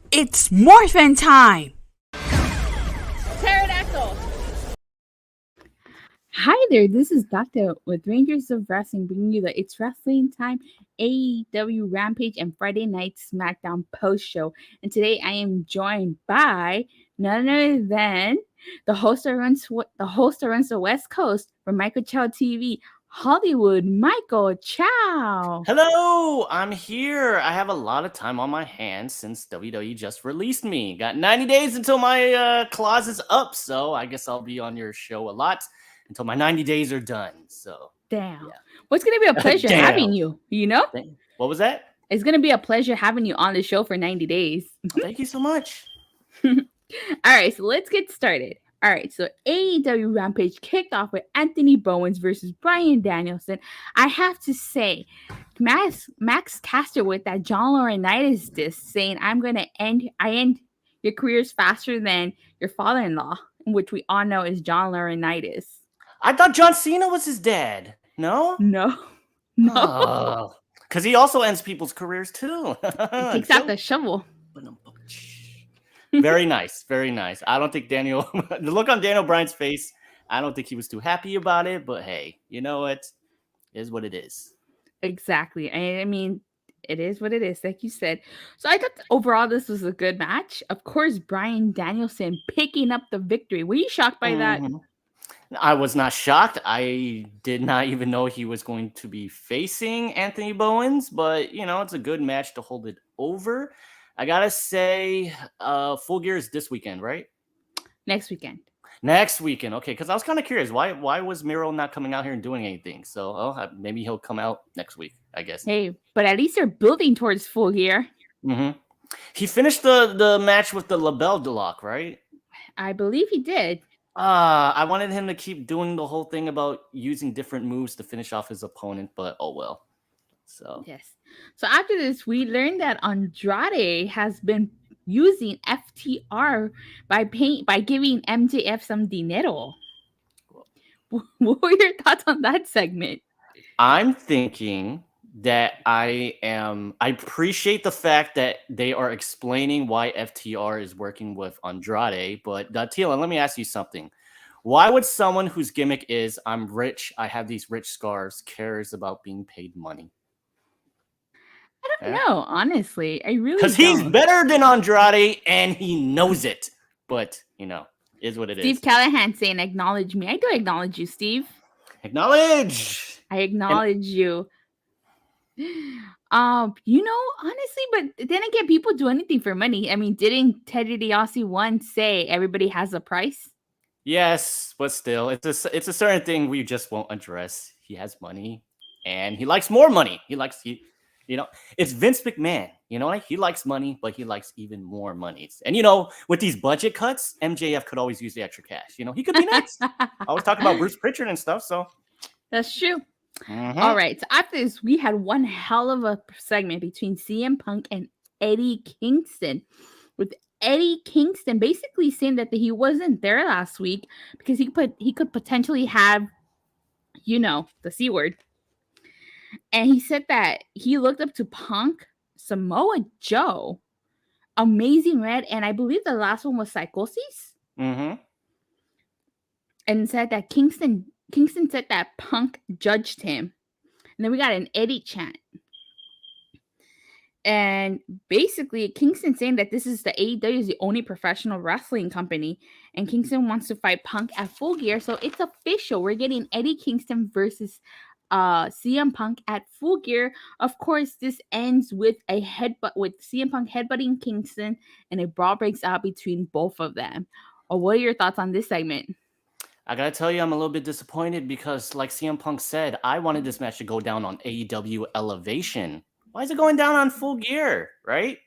It's Morphin time! Pterodactyl! Hi there, this is Datila with Rangers of Wrestling bringing you the It's Wrestling Time AEW Rampage and Friday Night Smackdown post show. And today I am joined by none other than the host that runs the West Coast for Michael Chow TV, Hollywood, Michael Chow. Hello, I'm here. I have a lot of time on my hands since WWE just released me. Got 90 days until my clause is up, so I guess I'll be on your show a lot until my 90 days are done. So Damn. Yeah. Well, it's going to be a pleasure having you, you know? What was that? It's going to be a pleasure having you on the show for 90 days. Thank you so much. All right, so let's get started. All right, so AEW Rampage kicked off with Anthony Bowens versus Bryan Danielson. I have to say, Max Caster with that John Laurinaitis disc saying, I end your careers faster than your father-in-law, which we all know is John Laurinaitis. I thought John Cena was his dad. No? No. Because he also ends people's careers too. He takes out the shovel. Very nice. Very nice. I don't think the look on Daniel Bryan's face, I don't think he was too happy about it, but hey, you know what? It is what it is. Exactly. I mean, it is what it is, like you said. So I thought overall this was a good match. Of course, Bryan Danielson picking up the victory. Were you shocked by that? I was not shocked. I did not even know he was going to be facing Anthony Bowens, but it's a good match to hold it over. I gotta say, Full Gear is this weekend, right? Next weekend. Okay, because I was kind of curious. Why was Miro not coming out here and doing anything? So maybe he'll come out next week, I guess. Hey, but at least they're building towards Full Gear. Mm-hmm. He finished the match with the label lock, right? I believe he did. I wanted him to keep doing the whole thing about using different moves to finish off his opponent, but oh well. So yes. So after this, we learned that Andrade has been using FTR by giving MJF some dinero. What were your thoughts on that segment? I'm thinking that I appreciate the fact that they are explaining why FTR is working with Andrade, but Datila, let me ask you something. Why would someone whose gimmick is I'm rich, I have these rich scars, cares about being paid money? I don't know, honestly. I really because he's better than Andrade and he knows it. But is what it is. Steve Callahan saying, "Acknowledge me." I do acknowledge you, Steve. Acknowledge. I acknowledge you. Honestly, but then again, people do anything for money. I mean, didn't Teddy DiBiase once say everybody has a price? Yes, but still, it's a certain thing we just won't address. He has money, and he likes more money. It's Vince McMahon. He likes money, but he likes even more money. And with these budget cuts, MJF could always use the extra cash. He could be next. I always talk about Bruce Pritchard and stuff. So that's true. Mm-hmm. All right. So after this, we had one hell of a segment between CM Punk and Eddie Kingston, with Eddie Kingston basically saying that he wasn't there last week because he could potentially have, the C word. And he said that he looked up to Punk, Samoa Joe, Amazing Red, and I believe the last one was Psychosis. Mm-hmm. And said that Kingston said that Punk judged him. And then we got an Eddie chant. And basically, Kingston saying that this is the AEW is the only professional wrestling company. And Kingston wants to fight Punk at Full Gear. So it's official. We're getting Eddie Kingston versus CM Punk at Full Gear. Of course, this ends with a headbutt, with CM Punk headbutting Kingston, and a brawl breaks out between both of them. What are your thoughts on this segment? I gotta tell you, I'm a little bit disappointed because, like CM Punk said, I wanted this match to go down on AEW Elevation. Why is it going down on Full Gear, right?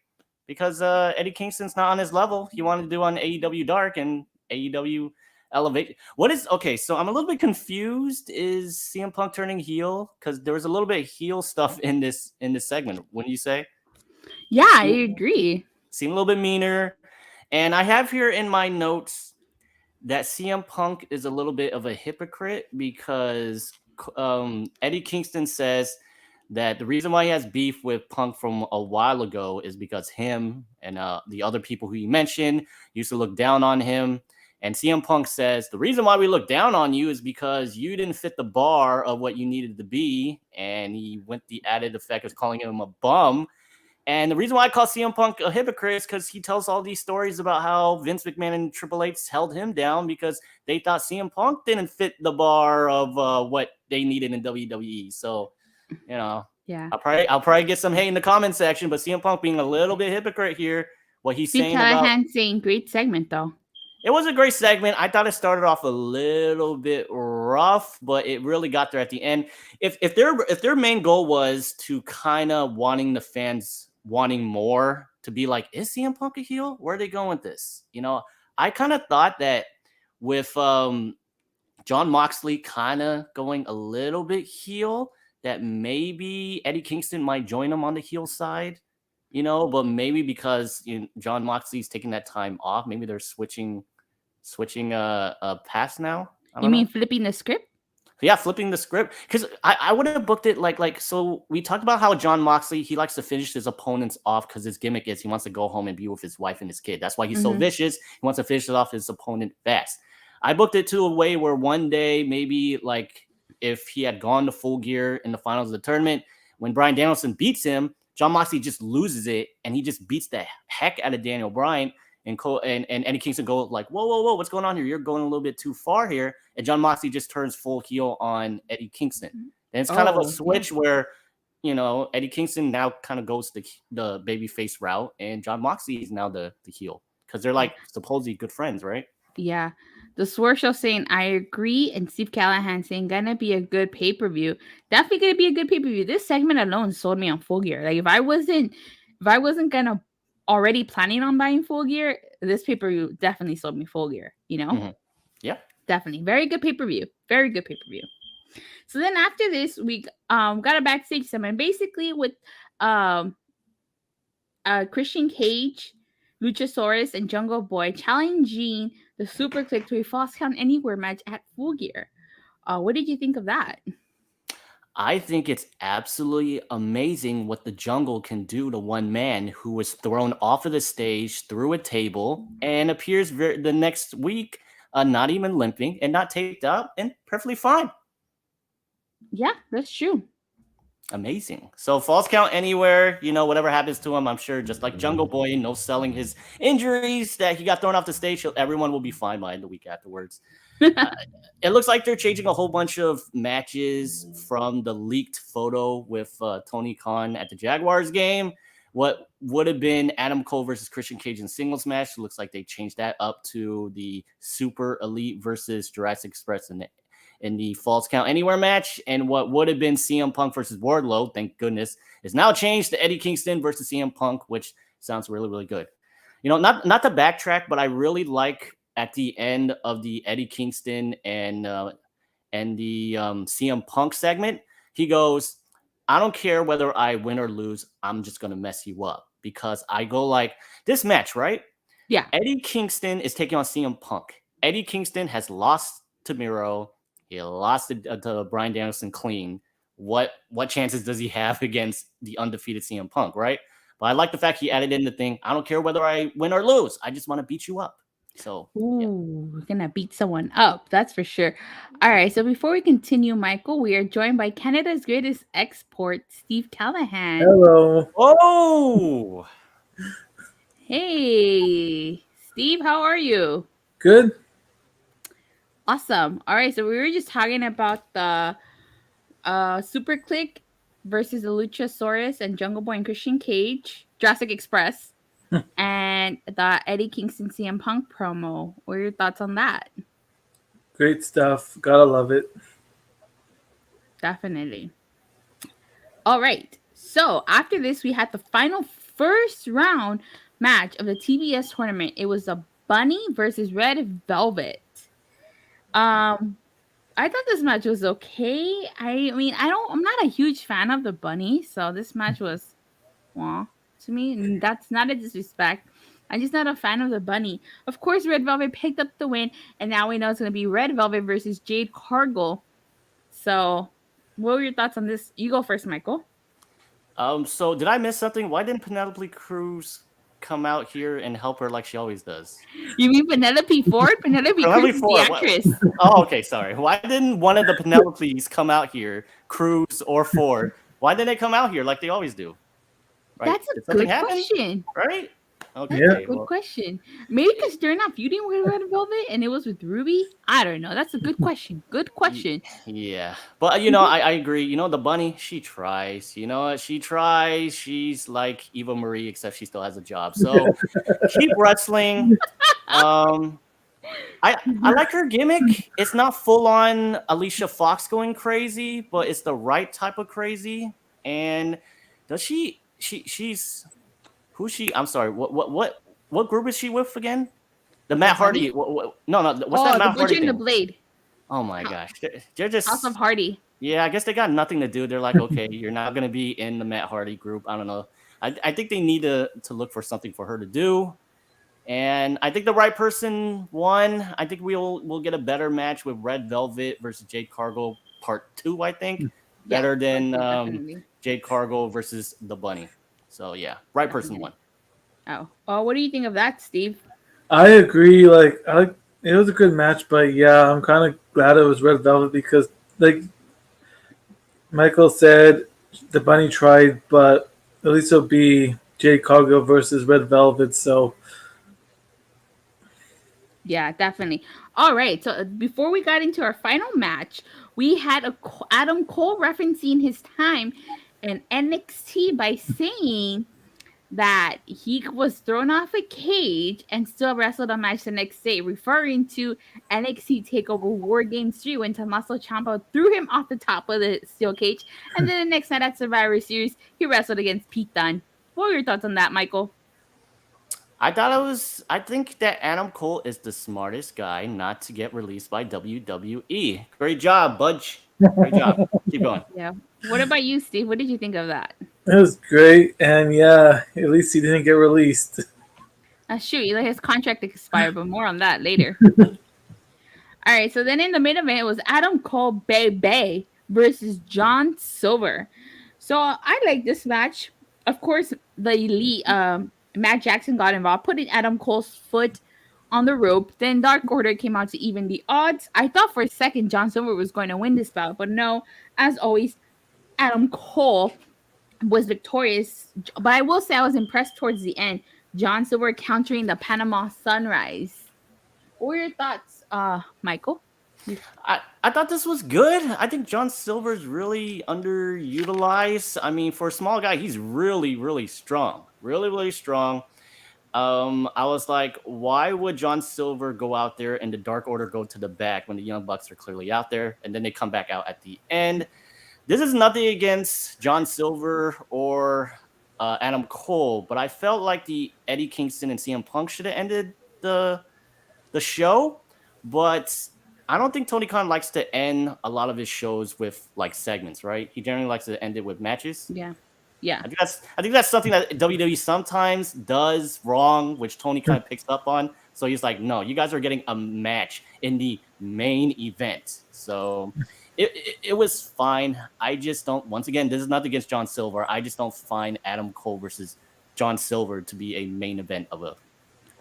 Because Eddie Kingston's not on his level. He wanted to do on AEW Dark and AEW Elevate. Okay, so I'm a little bit confused. Is CM Punk turning heel? Because there was a little bit of heel stuff in this segment, wouldn't you say? Yeah, I agree. Seemed a little bit meaner. And I have here in my notes that CM Punk is a little bit of a hypocrite because Eddie Kingston says that the reason why he has beef with Punk from a while ago is because him and the other people who he mentioned used to look down on him. And CM Punk says, the reason why we look down on you is because you didn't fit the bar of what you needed to be. And he went the added effect of calling him a bum. And the reason why I call CM Punk a hypocrite is because he tells all these stories about how Vince McMahon and Triple H held him down because they thought CM Punk didn't fit the bar of what they needed in WWE. So, yeah, I'll probably get some hate in the comment section, but CM Punk being a little bit hypocrite here. What he's saying about saying great segment though. It was a great segment. I thought it started off a little bit rough, but it really got there at the end. If their main goal was to kind of wanting the fans wanting more to be like, is CM Punk a heel? Where are they going with this? I kind of thought that with Jon Moxley kind of going a little bit heel, that maybe Eddie Kingston might join him on the heel side, but maybe because Jon Moxley's taking that time off, maybe they're switching a pass now. You mean flipping the script? Yeah, flipping the script. Because I would have booked it like so. We talked about how Jon Moxley, he likes to finish his opponents off because his gimmick is he wants to go home and be with his wife and his kid. That's why he's so vicious. He wants to finish it off his opponent fast. I booked it to a way where one day, maybe like if he had gone to Full Gear in the finals of the tournament, when Bryan Danielson beats him, Jon Moxley just loses it and he just beats the heck out of Daniel Bryan. And Eddie Kingston go like, whoa, what's going on here? You're going a little bit too far here. And Jon Moxley just turns full heel on Eddie Kingston. And it's kind of a switch where, Eddie Kingston now kind of goes the babyface route, and Jon Moxley is now the heel because they're like supposedly good friends, right? Yeah. The Swerve Show saying, I agree. And Steve Callahan saying, gonna be a good pay-per-view. Definitely gonna be a good pay-per-view. This segment alone sold me on Full Gear. Like if I wasn't gonna already planning on buying Full Gear, this pay-per-view definitely sold me Full Gear, Yeah. Definitely. Very good pay-per-view. Very good pay-per-view. So then after this, we got a backstage segment basically with Christian Cage, Luchasaurus, and Jungle Boy challenging the Super Click to a Falls Count Anywhere match at Full Gear. What did you think of that? I think it's absolutely amazing what the Jungle can do to one man who was thrown off of the stage through a table and appears the next week not even limping and not taped up and perfectly fine. Yeah, that's true. Amazing. So Falls Count Anywhere, whatever happens to him, I'm sure just like Jungle Boy, no selling his injuries that he got thrown off the stage, everyone will be fine by the week afterwards. It looks like they're changing a whole bunch of matches from the leaked photo with Tony Khan at the Jaguars game. What would have been Adam Cole versus Christian Cage in singles match, looks like they changed that up to the Super Elite versus Jurassic Express in the Falls Count Anywhere match. And what would have been CM Punk versus Wardlow, thank goodness, is now changed to Eddie Kingston versus CM Punk, which sounds really, really good. Not to backtrack, but I really like at the end of the Eddie Kingston and the CM Punk segment, he goes, I don't care whether I win or lose, I'm just going to mess you up. Because I go like, this match, right? Yeah. Eddie Kingston is taking on CM Punk. Eddie Kingston has lost to Miro. He lost to Bryan Danielson clean. What chances does he have against the undefeated CM Punk, right? But I like the fact he added in the thing, I don't care whether I win or lose. I just want to beat you up. So, we're gonna beat someone up, that's for sure. All right, so before we continue, Michael, we are joined by Canada's greatest export, Steve Callahan. Hello. Oh, hey, Steve, how are you? Good. Awesome. All right, so we were just talking about the Super Click versus the Luchasaurus and Jungle Boy and Christian Cage, Jurassic Express. And the Eddie Kingston CM Punk promo. What are your thoughts on that? Great stuff. Gotta love it. Definitely. All right. So after this, we had the final first round match of the TBS tournament. It was a Bunny versus Red Velvet. I thought this match was okay. I'm not a huge fan of the Bunny, so this match was to me, and that's not a disrespect. I'm just not a fan of the Bunny. Of course, Red Velvet picked up the win, and now we know it's going to be Red Velvet versus Jade Cargill. So, what were your thoughts on this? You go first, Michael. So did I miss something? Why didn't Penelope Cruz come out here and help her like she always does? You mean Penelope Ford? Penelope Cruz is the actress. Oh, okay, sorry. Why didn't one of the Penelopes come out here, Cruz or Ford? Why didn't they come out here like they always do? Right? That's a good question. Right? Okay. That's a good question. Maybe because they're not feuding with Red Velvet and it was with Ruby. I don't know. That's a good question. Good question. Yeah. But, I agree. The bunny, she tries. She tries. She's like Eva Marie, except she still has a job. So keep wrestling. I like her gimmick. It's not full on Alicia Fox going crazy, but it's the right type of crazy. And does she's who's she? I'm sorry. What group is she with again? The Matt Hardy. No. What's that Matt Hardy? Butcher and the Blade. Oh my gosh, they're just House of Hardy. Yeah, I guess they got nothing to do. They're like, okay, you're not gonna be in the Matt Hardy group. I don't know. I think they need to look for something for her to do. And I think the right person won. I think we'll get a better match with Red Velvet versus Jade Cargill Part 2, I think. Better than Jade Cargill versus the Bunny. So, yeah, right person won. Oh, what do you think of that, Steve? I agree. It was a good match, but yeah, I'm kind of glad it was Red Velvet because, like Michael said, the Bunny tried, but at least it'll be Jade Cargill versus Red Velvet, so... Yeah, definitely. All right. So before we got into our final match, we had Adam Cole referencing his time in NXT by saying that he was thrown off a cage and still wrestled a match the next day, referring to NXT TakeOver War Games 3 when Tommaso Ciampa threw him off the top of the steel cage. And then the next night at Survivor Series, he wrestled against Pete Dunne. What were your thoughts on that, Michael? I think that Adam Cole is the smartest guy not to get released by WWE. Great job, Budge. Great job. Keep going. Yeah. What about you, Steve? What did you think of that? It was great, and yeah, at least he didn't get released. Shoot, his contract expired, but more on that later. All right, so then in the main event, it was Adam Cole Bay versus John Silver. So I like this match. Of course, the Elite, Matt Jackson got involved, putting Adam Cole's foot on the rope. Then Dark Order came out to even the odds. I thought for a second John Silver was going to win this bout, but no, as always, Adam Cole was victorious. But I will say I was impressed towards the end. John Silver countering the Panama Sunrise. What were your thoughts, Michael? I thought this was good. I think John Silver's really underutilized. I mean, for a small guy, he's really, really strong. Really, really strong. I was like, why would John Silver go out there and the Dark Order go to the back when the Young Bucks are clearly out there, and then they come back out at the end? This is nothing against John Silver or Adam Cole, but I felt like the Eddie Kingston and CM Punk should have ended the show, but I don't think Tony Khan likes to end a lot of his shows with like segments, right? He generally likes to end it with matches. Yeah. I think that's something that WWE sometimes does wrong, which Tony kind of picks up on. So he's like, no, you guys are getting a match in the main event. So it was fine. I just don't. Once again, this is nothing against John Silver. I just don't find Adam Cole versus John Silver to be a main event of a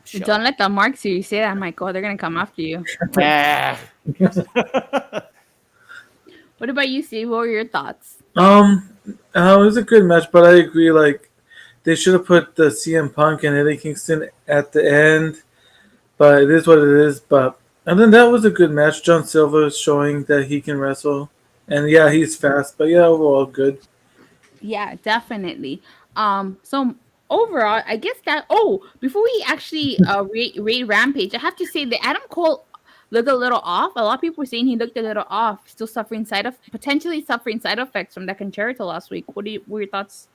show. Don't let the Mark series say that, Michael. They're gonna come after you. Yeah. What about you, Steve? What were your thoughts? It was a good match, but I agree. Like, they should have put the CM Punk and Eddie Kingston at the end, but it is what it is. And then that was a good match. John Silver is showing that he can wrestle, and yeah, he's fast. But yeah, overall good. Yeah, definitely. So overall, I guess that. Oh, before we actually rate Rampage, I have to say that Adam Cole looked a little off. A lot of people were saying he looked a little off, still potentially suffering side effects from that concerto last week. What were your thoughts?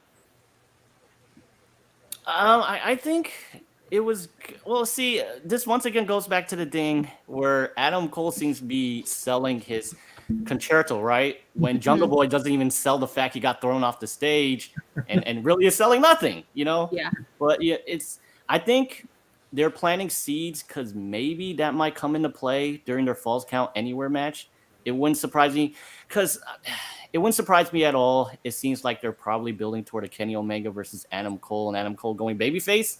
I think it was, well, see, this once again goes back to the thing where Adam Cole seems to be selling his concerto, right? When Jungle Boy doesn't even sell the fact he got thrown off the stage and really is selling nothing, Yeah. But yeah, I think they're planting seeds because maybe that might come into play during their Falls Count Anywhere match. it wouldn't surprise me because it wouldn't surprise me at all. It seems like they're probably building toward a Kenny Omega versus Adam Cole and Adam Cole going babyface.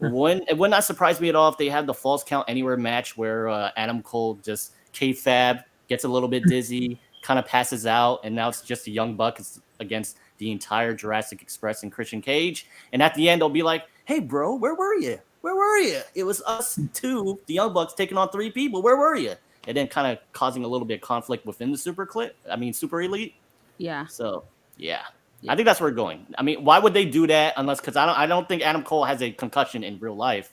It would not surprise me at all if they had the Falls Count Anywhere match where Adam Cole just kayfabe, gets a little bit dizzy, kind of passes out, and now it's just a Young Bucks against the entire Jurassic Express and Christian Cage. And at the end, they'll be like, "Hey, bro, where were you? Where were you? It was us two, the Young Bucks, taking on 3 people. Where were you?" And then kind of causing a little bit of conflict within the Super Elite. Yeah. So, yeah. I think that's where we're going. I mean, why would they do that unless because I don't think Adam Cole has a concussion in real life.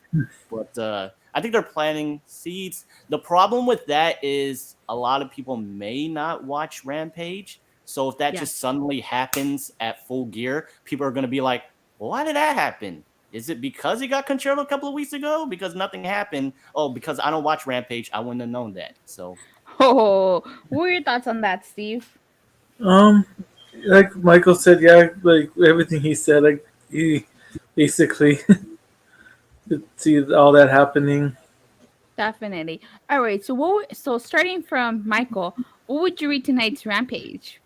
But I think they're planting seeds. The problem with that is a lot of people may not watch Rampage. So if that just suddenly happens at Full Gear, people are going to be like, well, why did that happen? Is it because he got controlled a couple of weeks ago? Because nothing happened. Oh, because I don't watch Rampage. I wouldn't have known that. So, what are your thoughts on that, Steve? Like Michael said, yeah, like everything he said, like he basically could see all that happening. Definitely. All right. So starting from Michael, what would you rate tonight's Rampage?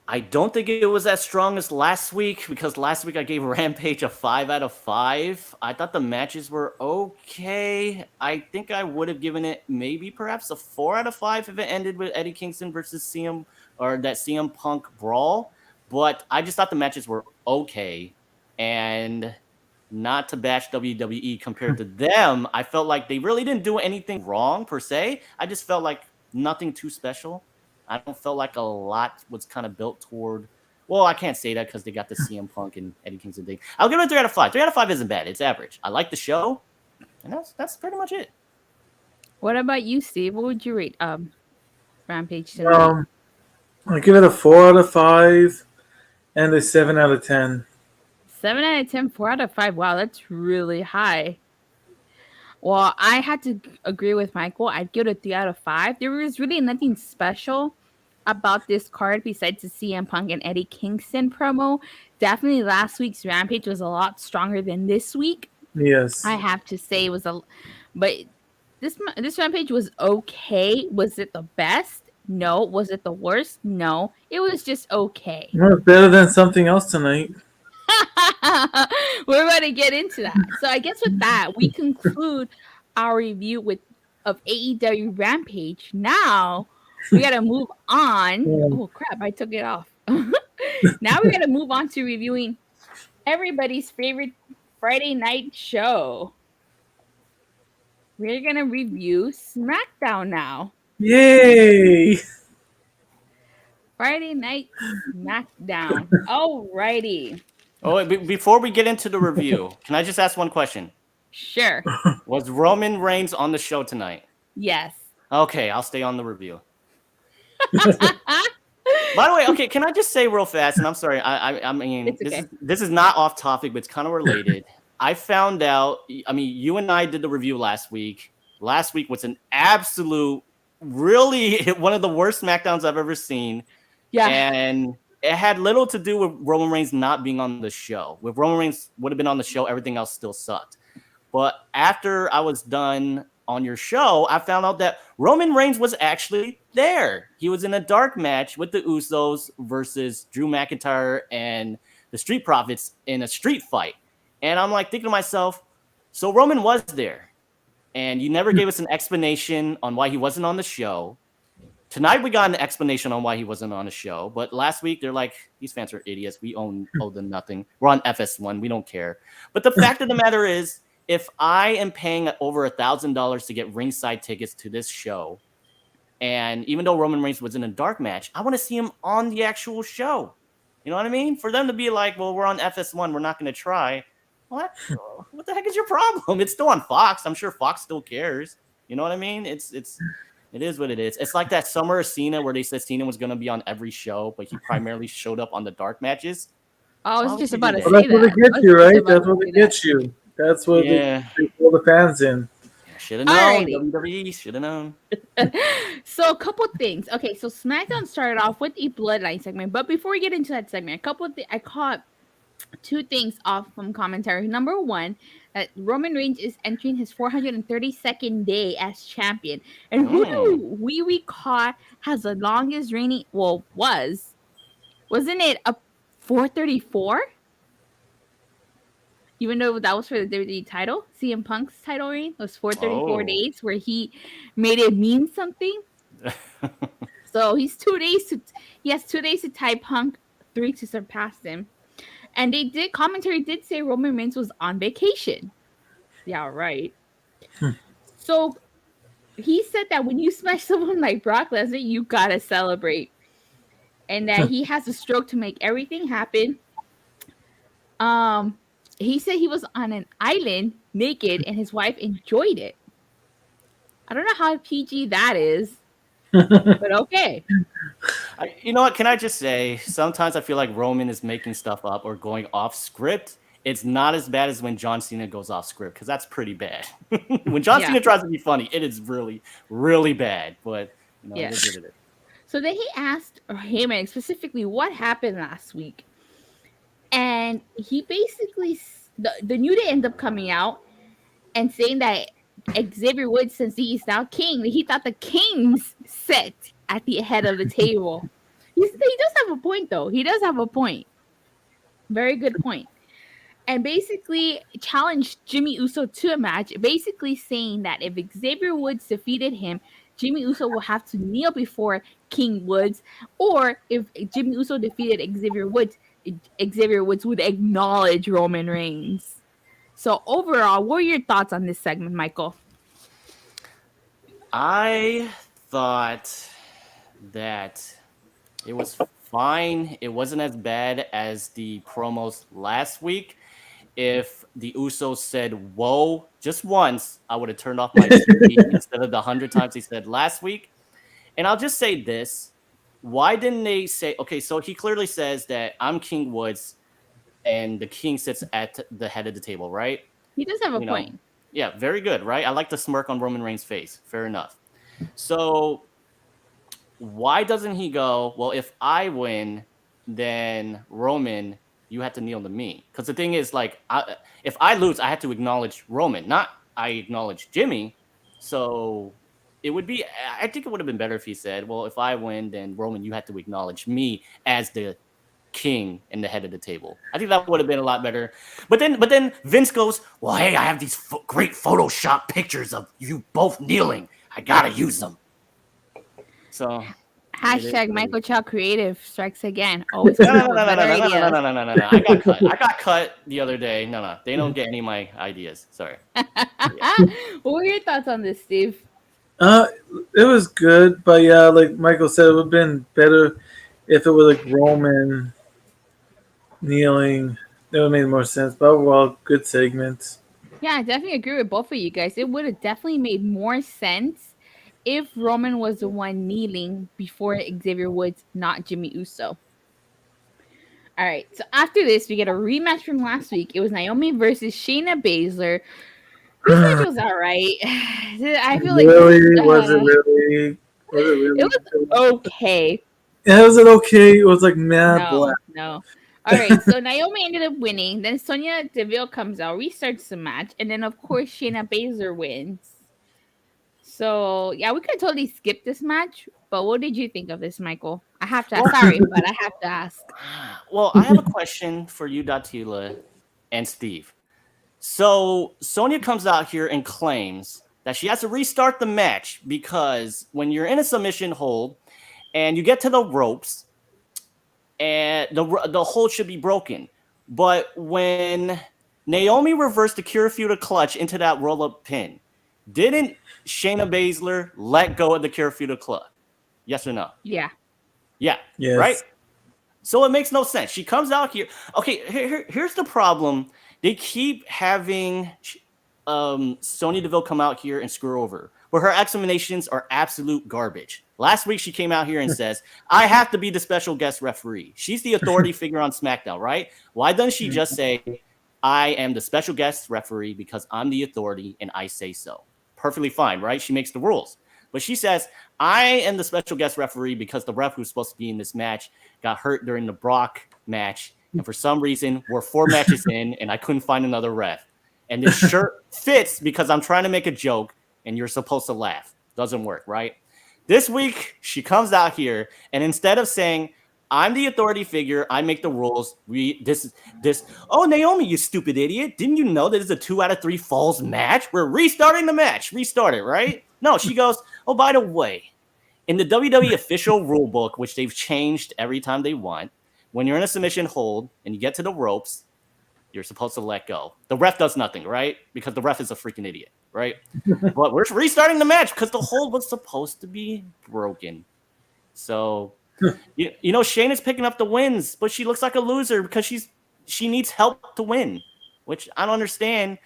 I don't think it was as strong as last week because last week I gave Rampage a 5 out of 5. I thought the matches were okay. I think I would have given it maybe perhaps a 4 out of 5 if it ended with Eddie Kingston versus CM or that CM Punk brawl. But I just thought the matches were okay. And not to bash WWE compared to them, I felt like they really didn't do anything wrong per se. I just felt like nothing too special. I don't feel like a lot was kind of built toward. Well, I can't say that because they got the CM Punk and Eddie Kingston thing. I'll give it a 3 out of 5. 3 out of 5 isn't bad. It's average. I like the show, and that's pretty much it. What about you, Steve? What would you rate Rampage tonight? I give it a 4 out of 5 and a 7 out of 10. 7 out of 10, 4 out of 5. Wow, that's really high. Well, I had to agree with Michael. I'd give it a 3 out of 5. There was really nothing special about this card besides the CM Punk and Eddie Kingston promo. Definitely last week's Rampage was a lot stronger than this week. Yes. I have to say it was but this Rampage was okay. Was it the best? No. Was it the worst? No. It was just okay. Well, better than something else tonight. We're about to get into that. So I guess with that, we conclude our review of AEW Rampage. Now we got to move on. Oh crap! I took it off. Now we got to move on to reviewing everybody's favorite Friday night show. We're gonna review SmackDown now. Yay! Friday night SmackDown. Alrighty. Oh, wait, before we get into the review, can I just ask one question? Sure. Was Roman Reigns on the show tonight? Yes. Okay, I'll stay on the review. By the way, okay, can I just say real fast, and I'm sorry, I mean, this is not off topic, but it's kind of related. I found out, I mean, you and I did the review last week. Last week was an absolute, really one of the worst SmackDowns I've ever seen. Yeah. And it had little to do with Roman Reigns not being on the show. If Roman Reigns would have been on the show, everything else still sucked. But after I was done on your show, I found out that Roman Reigns was actually there. He was in a dark match with the Usos versus Drew McIntyre and the Street Profits in a street fight. And I'm like thinking to myself, so Roman was there. And you never gave us an explanation on why he wasn't on the show. Tonight we got an explanation on why he wasn't on the show, but last week they're like, these fans are idiots. We owe them nothing. We're on FS1. We don't care. But the fact of the matter is, if I am paying over $1,000 to get ringside tickets to this show, and even though Roman Reigns was in a dark match, I want to see him on the actual show. You know what I mean? For them to be like, well, we're on FS1. We're not going to try. What the heck is your problem? It's still on Fox. I'm sure Fox still cares. You know what I mean? It is what it is. It's like that Summer of Cena where they said Cena was going to be on every show, but he primarily showed up on the dark matches. I was just about to say that. That's what it gets you, right? That's what it gets you. That's what they pull the fans in. Should have known. WWE should have known. So a couple things. Okay, so SmackDown started off with a Bloodline segment, but before we get into that segment, a couple of things I caught two things off from commentary. Number one, that Roman Reigns is entering his 432nd day as champion. And who do we recall has the longest reigning? Well, wasn't it a 434? Even though that was for the WWE title, CM Punk's title reign was 434 days, where he made it mean something. So he has 2 days to tie Punk, 3 to surpass him. And commentary did say Roman Reigns was on vacation. Yeah, right. So he said that when you smash someone like Brock Lesnar, you gotta celebrate. And that he has a stroke to make everything happen. He said he was on an island naked and his wife enjoyed it. I don't know how PG that is, but okay. You know what? Can I just say, sometimes I feel like Roman is making stuff up or going off script. It's not as bad as when John Cena goes off script, because that's pretty bad. When John Cena tries to be funny, it is really, really bad. But it is what it is. So then he asked Heyman specifically what happened last week. And he basically, the New Day ended up coming out and saying that Xavier Woods, since he is now king, he thought the kings sit at the head of the table. He does have a point, though. He does have a point. Very good point. And basically challenged Jimmy Uso to a match, basically saying that if Xavier Woods defeated him, Jimmy Uso will have to kneel before King Woods, or if Jimmy Uso defeated Xavier Woods would acknowledge Roman Reigns. So overall, what are your thoughts on this segment, Michael? I thought that it was fine. It wasn't as bad as the promos last week. If the Usos said "whoa" just once, I would have turned off my TV instead of the 100 times he said last week. And I'll just say this. Why didn't they say, okay, so he clearly says that I'm King Woods and the king sits at the head of the table, right? He does have a point. Yeah, very good, right? I like the smirk on Roman Reigns' face. Fair enough. So why doesn't he go, well, if I win, then Roman, you have to kneel to me? Because the thing is, like, if I lose, I have to acknowledge Roman, not I acknowledge Jimmy. So it would be, I think it would have been better if he said, well, if I win, then Roman, you have to acknowledge me as the king and the head of the table. I think that would have been a lot better. But then Vince goes, well, hey, I have these great Photoshop pictures of you both kneeling. I gotta use them. So hashtag Michael Chow Creative strikes again. Always no. I got cut the other day. No, they don't get any of my ideas. Sorry. What were your thoughts on this, Steve? It was good, but yeah, like Michael said, it would have been better if it was like Roman kneeling. It would have made more sense. But overall, good segments. Yeah, I definitely agree with both of you guys. It would have definitely made more sense if Roman was the one kneeling before Xavier Woods, not Jimmy Uso. All right, so after this, we get a rematch from last week. It was Naomi versus Shayna Baszler. This match was all right. I feel like was it really? It was okay. Yeah, was it okay? It was like mad black. No. All right, so Naomi ended up winning. Then Sonya Deville comes out, restarts the match, and then of course Shayna Baszler wins. So yeah, we could totally skip this match. But what did you think of this, Michael? I have to. Sorry, but I have to ask. Well, I have a question for you, Datila, and Steve. So Sonya comes out here and claims that she has to restart the match because when you're in a submission hold and you get to the ropes, and the hold should be broken. But when Naomi reversed the Kirifuda clutch into that roll-up pin, didn't Shayna Baszler let go of the Kirifuda clutch? Yes or no? Yeah. Yeah. Yes. Right? So it makes no sense. She comes out here. Okay, here's the problem. They keep having Sonya Deville come out here and screw over, but her explanations are absolute garbage. Last week, she came out here and says, I have to be the special guest referee. She's the authority figure on SmackDown, right? Why doesn't she just say, I am the special guest referee because I'm the authority and I say so? Perfectly fine, right? She makes the rules. But she says, I am the special guest referee because the ref who's supposed to be in this match got hurt during the Brock match And for some reason, we're 4 matches in, and I couldn't find another ref. And this shirt fits because I'm trying to make a joke, and you're supposed to laugh. Doesn't work, right? This week, she comes out here, and instead of saying, I'm the authority figure, I make the rules, oh, Naomi, you stupid idiot. Didn't you know that it's a 2 out of 3 falls match? We're restarting the match. Restart it, right? No, she goes, oh, by the way, in the WWE official rule book, which they've changed every time they want, when you're in a submission hold and you get to the ropes, you're supposed to let go. The ref does nothing, right? Because the ref is a freaking idiot, right? But we're restarting the match because the hold was supposed to be broken. So, you know, Shayna's picking up the wins, but she looks like a loser because she needs help to win, which I don't understand.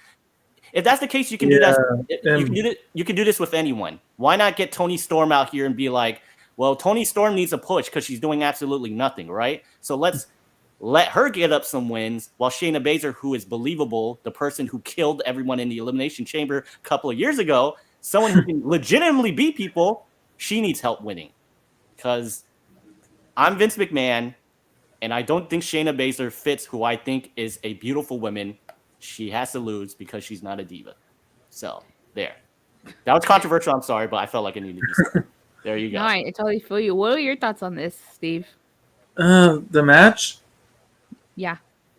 If that's the case, you can do that. You can do this with anyone. Why not get Toni Storm out here and be like, well, Toni Storm needs a push because she's doing absolutely nothing, right? So let's let her get up some wins while Shayna Baszler, who is believable, the person who killed everyone in the Elimination Chamber a couple of years ago, someone who can legitimately beat people, she needs help winning. Because I'm Vince McMahon, and I don't think Shayna Baszler fits who I think is a beautiful woman. She has to lose because she's not a diva. So, there. That was controversial, I'm sorry, but I felt like it needed to be said. There you go. All right, I totally feel you. What are your thoughts on this, Steve? The match? Yeah.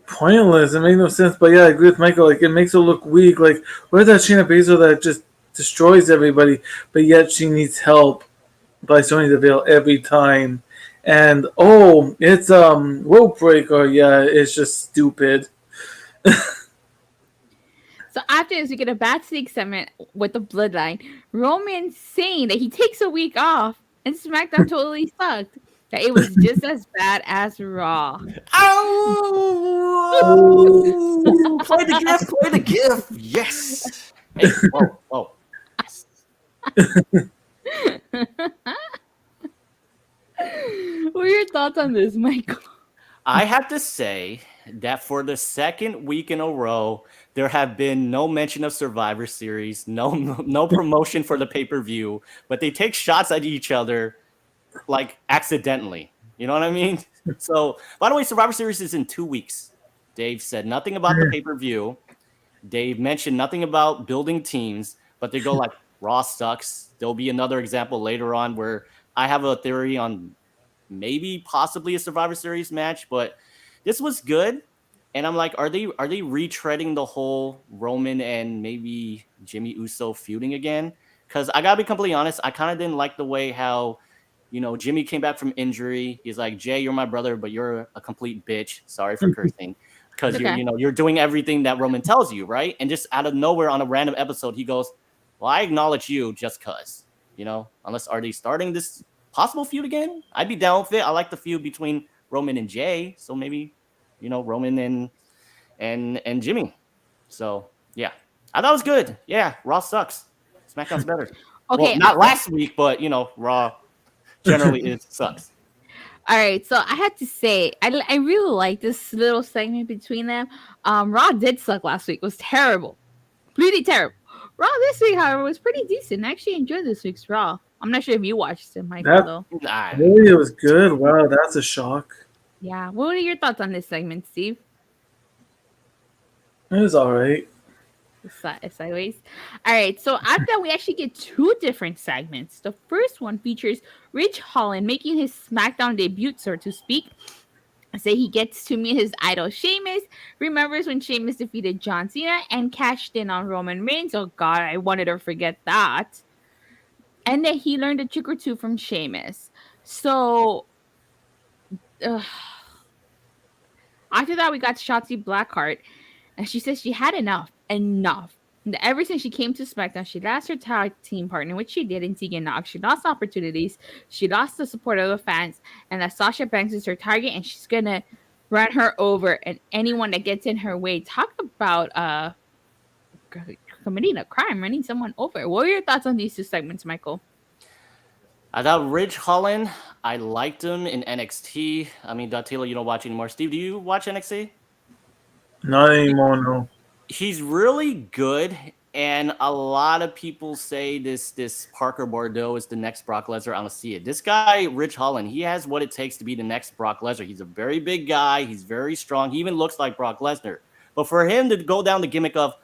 Pointless. It made no sense. But yeah, I agree with Michael. Like, it makes her look weak. Like, where's that Shayna Baszler that just destroys everybody, but yet she needs help by Sonya Deville every time? And it's rope breaker. Yeah, it's just stupid. So after this, we get a backstage segment with the Bloodline. Roman saying that he takes a week off, and SmackDown totally sucked. That it was just as bad as Raw. Oh! Play the gift. Yes. Hey, whoa. Yes. What are your thoughts on this, Michael? I have to say that for the second week in a row, there have been no mention of Survivor Series, no promotion for the pay-per-view, but they take shots at each other like accidentally. You know what I mean? So, by the way, Survivor Series is in 2 weeks. Dave said nothing about the pay-per-view. Dave mentioned nothing about building teams, but they go like, Raw sucks. There'll be another example later on where I have a theory on maybe possibly a Survivor Series match, but this was good. And I'm like, are they retreading the whole Roman and maybe Jimmy Uso feuding again? Because I gotta be completely honest, I kind of didn't like the way how, you know, Jimmy came back from injury. He's like, Jay, you're my brother, but you're a complete bitch. Sorry for cursing. Because you're doing everything that Roman tells you, right? And just out of nowhere on a random episode, he goes, well, I acknowledge you just cause, unless are they starting this possible feud again? I'd be down with it. I like the feud between Roman and Jay. So maybe, Roman and Jimmy. So yeah, I thought it was good. Yeah. Raw sucks. SmackDown's better. Okay. Well, not last week, but Raw generally sucks. All right, so I had to say, I really like this little segment between them. Raw did suck last week. It was terrible. Really terrible. Raw this week, however, was pretty decent. I actually enjoyed this week's Raw. I'm not sure if you watched it, Michael, though. Really, it was good. Wow, that's a shock. Yeah. What are your thoughts on this segment, Steve? It was all right. Sideways. All right, so after that, we actually get two different segments. The first one features Ridge Holland making his SmackDown debut, so to speak. Say he gets to meet his idol Sheamus, remembers when Sheamus defeated John Cena and cashed in on Roman Reigns. Oh God, I wanted to forget that. And then he learned a trick or two from Sheamus. So after that, we got Shotzi Blackheart, and she says she had enough. Ever since she came to SmackDown, she lost her tag team partner, which she did in Tegan Nox. She lost opportunities. She lost the support of the fans, and that Sasha Banks is her target, and she's gonna run her over. And anyone that gets in her way, talk about committing a crime, running someone over. What are your thoughts on these two segments, Michael? I thought Ridge Holland, I liked him in NXT. I mean, Datila, you don't watch anymore. Steve, do you watch NXT? Not anymore, no. He's really good And a lot of people say this Parker Bordeaux is the next Brock Lesnar. I don't see it. This guy, Rich Holland, he has what it takes to be the next Brock Lesnar. He's a very big guy. He's very strong. He even looks like Brock Lesnar. But for him to go down the gimmick of,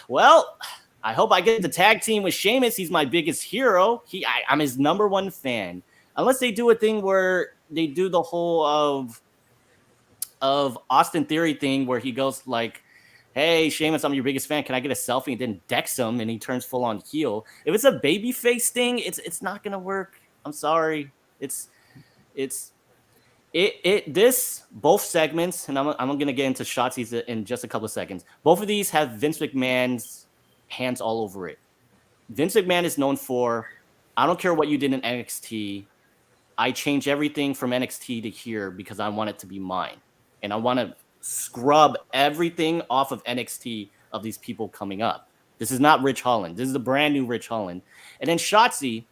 well, I hope I get the tag team with Sheamus. He's my biggest hero. I'm his number one fan. Unless they do a thing where they do the whole of Austin Theory thing where he goes like, hey, Sheamus, I'm your biggest fan. Can I get a selfie? And then decks him and he turns full on heel. If it's a babyface thing, it's not gonna work. I'm sorry. This both segments, and I'm gonna get into Shotzi's in just a couple of seconds. Both of these have Vince McMahon's hands all over it. Vince McMahon is known for, I don't care what you did in NXT. I change everything from NXT to here because I want it to be mine. And I want to scrub everything off of NXT of these people coming up. This is not Rich Holland. This is the brand new Rich Holland. And then Shotzi,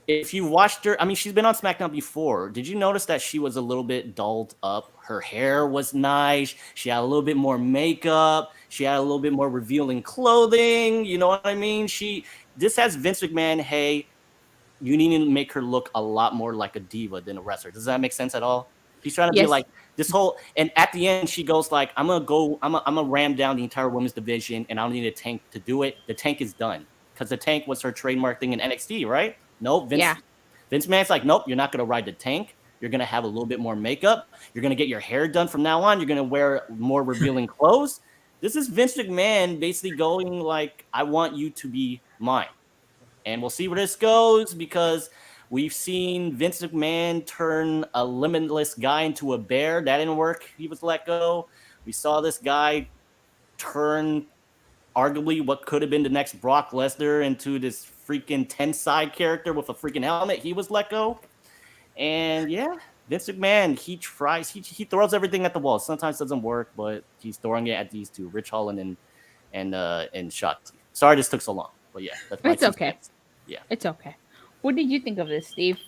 if you watched her, I mean, she's been on SmackDown before. Did you notice that she was a little bit dolled up? Her hair was nice. She had a little bit more makeup. She had a little bit more revealing clothing. You know what I mean? This has Vince McMahon, hey, you need to make her look a lot more like a diva than a wrestler. Does that make sense at all? He's trying to be like this whole, and at the end she goes like, I'm gonna ram down the entire women's division, and I don't need a tank to do it. The tank is done because the tank was her trademark thing in NXT, right? No, Vince McMahon's like, nope, you're not gonna ride the tank. You're gonna have a little bit more makeup. You're gonna get your hair done from now on. You're gonna wear more revealing clothes. This is Vince McMahon basically going like, I want you to be mine, and we'll see where this goes because. We've seen Vince McMahon turn a limitless guy into a bear. That didn't work. He was let go. We saw this guy turn arguably what could have been the next Brock Lesnar into this freaking 10-side character with a freaking helmet. He was let go. And yeah, Vince McMahon, he tries. He throws everything at the wall. Sometimes it doesn't work, but he's throwing it at these two, Rich Holland and Shotzi. Sorry this took so long. But yeah. It's okay. Steps. Yeah. It's okay. What did you think of this, Steve?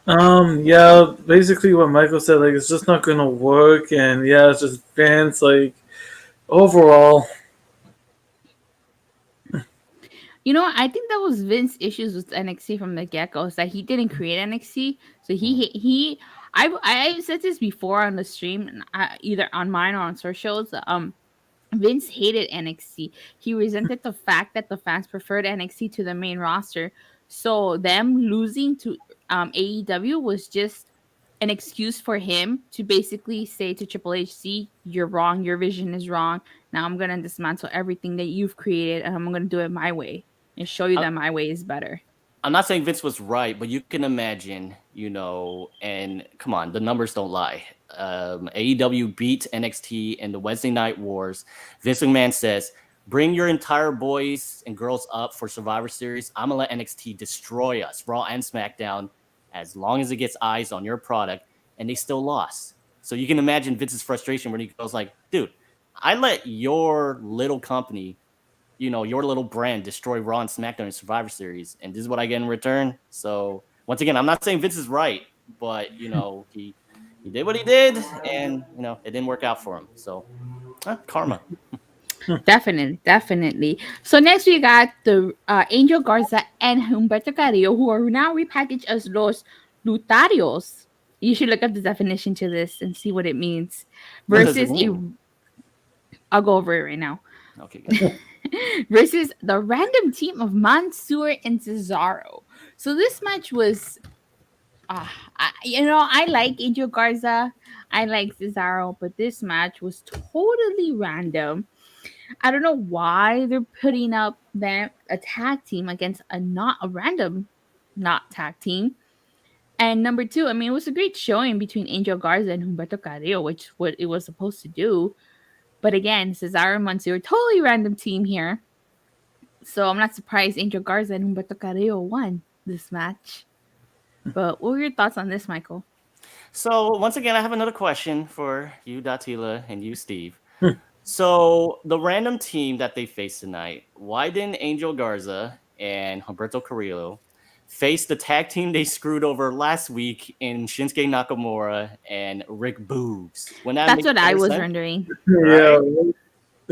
Yeah, basically what Michael said, like, it's just not gonna work, and yeah, it's just fans, like, overall. You know, I think that was Vince's issues with NXT from the get-go, is that he didn't create NXT. So I said this before on the stream, either on mine or on socials. Vince hated NXT. He resented the fact that the fans preferred NXT to the main roster. So them losing to AEW was just an excuse for him to basically say to Triple H, see, you're wrong. Your vision is wrong. Now I'm going to dismantle everything that you've created, and I'm going to do it my way and show you that my way is better. I'm not saying Vince was right, but you can imagine, and come on, the numbers don't lie. AEW beat NXT in the Wednesday Night Wars. Vince McMahon says, bring your entire boys and girls up for Survivor Series. I'm going to let NXT destroy us, Raw and SmackDown, as long as it gets eyes on your product. And they still lost. So you can imagine Vince's frustration when he goes like, dude, I let your little company, your little brand destroy Raw and SmackDown in Survivor Series. And this is what I get in return. So once again, I'm not saying Vince is right, but, he did what he did. And, it didn't work out for him. So karma. Definitely. So next we got the Angel Garza and Humberto Carrillo, who are now repackaged as Los Lotharios. You should look up the definition to this and see what it means. Versus I'll go over it right now. Okay, good. Versus the random team of Mansoor and Cesaro. So this match was, I like Angel Garza, I like Cesaro, but this match was totally random. I don't know why they're putting up a tag team against a random tag team. And number two, I mean, it was a great showing between Angel Garza and Humberto Carrillo, which what it was supposed to do. But again, Cesaro and Mansoor, totally random team here. So I'm not surprised Angel Garza and Humberto Carrillo won this match. But what were your thoughts on this, Michael? So once again, I have another question for you, Datila, and you, Steve. So the random team that they faced tonight, why didn't Angel Garza and Humberto Carrillo face the tag team they screwed over last week in Shinsuke Nakamura and Rick Boogs? That's what I was wondering. Yeah.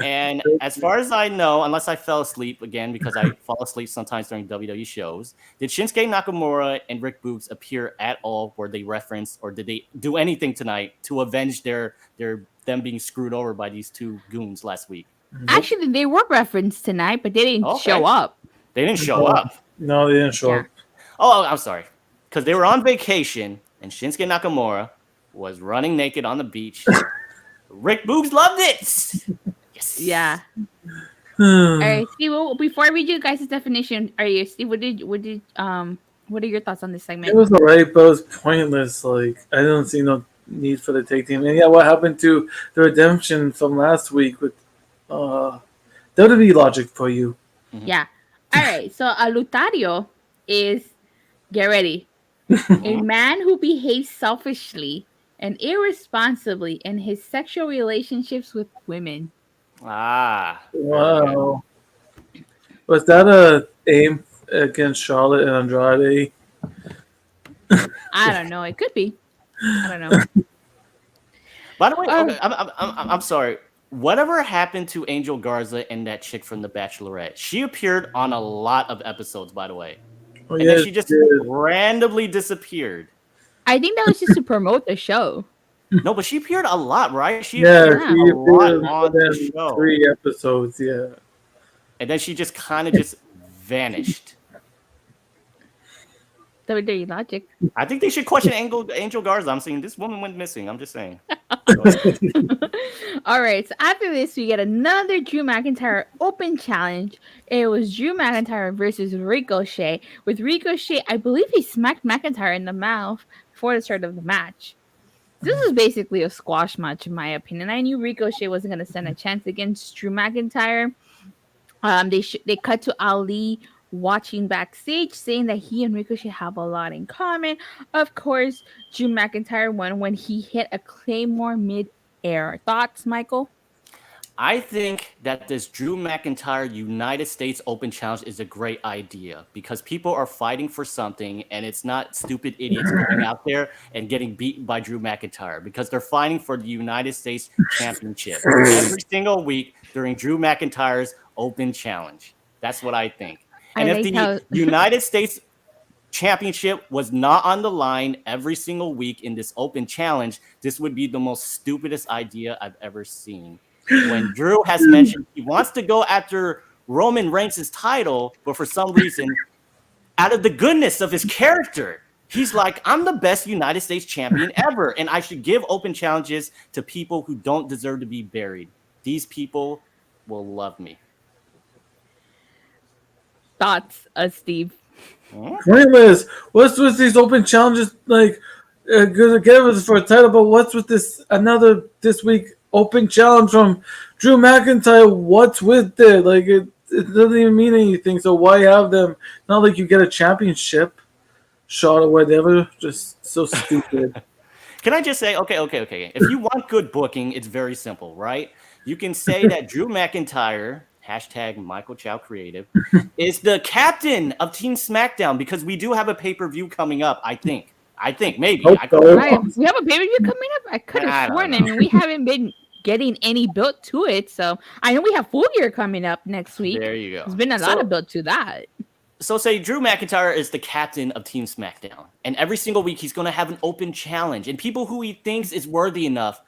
And as far as I know, unless I fell asleep again, because I fall asleep sometimes during WWE shows, did Shinsuke Nakamura and Rick Boogs appear at all? Were they referenced, or did they do anything tonight to avenge them being screwed over by these two goons last week? Actually, they were referenced tonight, but they didn't show up. They didn't show up. No, they didn't show up. Oh, I'm sorry. Because they were on vacation, and Shinsuke Nakamura was running naked on the beach. Rick Boogs loved it. Yes. Yeah. All right, Steve. Before I read you guys' definition, Steve? What are your thoughts on this segment? It was alright, but it was pointless. Like, I don't see no need for the tag team. And yeah, what happened to the redemption from last week with WWE logic for you? Yeah. All right. So a Lothario is, get ready, a man who behaves selfishly and irresponsibly in his sexual relationships with women. Ah. Wow. Was that a aim against Charlotte and Andrade? I don't know. It could be. I don't know. By the way, okay, I'm sorry. Whatever happened to Angel Garza and that chick from The Bachelorette? She appeared on a lot of episodes, by the way. Oh, and then she just randomly disappeared. I think that was just to promote the show. No, but she appeared a lot, right? She appeared a lot on the show. 3 episodes, yeah. And then she just kind of just vanished. WWE logic. I think they should question Angel Garza. I'm saying this woman went missing. I'm just saying. All right. So after this, we get another Drew McIntyre open challenge. It was Drew McIntyre versus Ricochet. With Ricochet, I believe he smacked McIntyre in the mouth before the start of the match. This is basically a squash match, in my opinion. I knew Ricochet wasn't going to stand a chance against Drew McIntyre. They cut to Ali watching backstage, saying that he and Ricochet have a lot in common. Of course, Drew McIntyre won when he hit a Claymore mid-air. Thoughts, Michael? I think that this Drew McIntyre United States Open Challenge is a great idea because people are fighting for something, and it's not stupid idiots going out there and getting beaten by Drew McIntyre because they're fighting for the United States Championship every single week during Drew McIntyre's Open Challenge. That's what I think. And if the United States Championship was not on the line every single week in this Open Challenge, this would be the most stupidest idea I've ever seen. When Drew has mentioned he wants to go after Roman Reigns' title, but for some reason, out of the goodness of his character, he's like, I'm the best United States champion ever, and I should give open challenges to people who don't deserve to be buried. These people will love me. Thoughts, Steve? Pointless. What's with these open challenges? Like, get us for a title, but what's with this week open challenge from Drew McIntyre? What's with it? Like, it doesn't even mean anything. So why have them? Not like you get a championship shot or whatever. Just so stupid. Can I just say, okay. If you want good booking, it's very simple, right? You can say that Drew McIntyre, hashtag Michael Chow Creative, is the captain of Team SmackDown because we do have a pay-per-view coming up, I think, maybe. We have a pay-per-view coming up? I could have sworn. I mean, we haven't been getting any built to it, so I know we have Full Gear coming up next week. There you go. There's been a lot of built to that. So say Drew McIntyre is the captain of Team SmackDown, and every single week he's going to have an open challenge, and people who he thinks is worthy enough,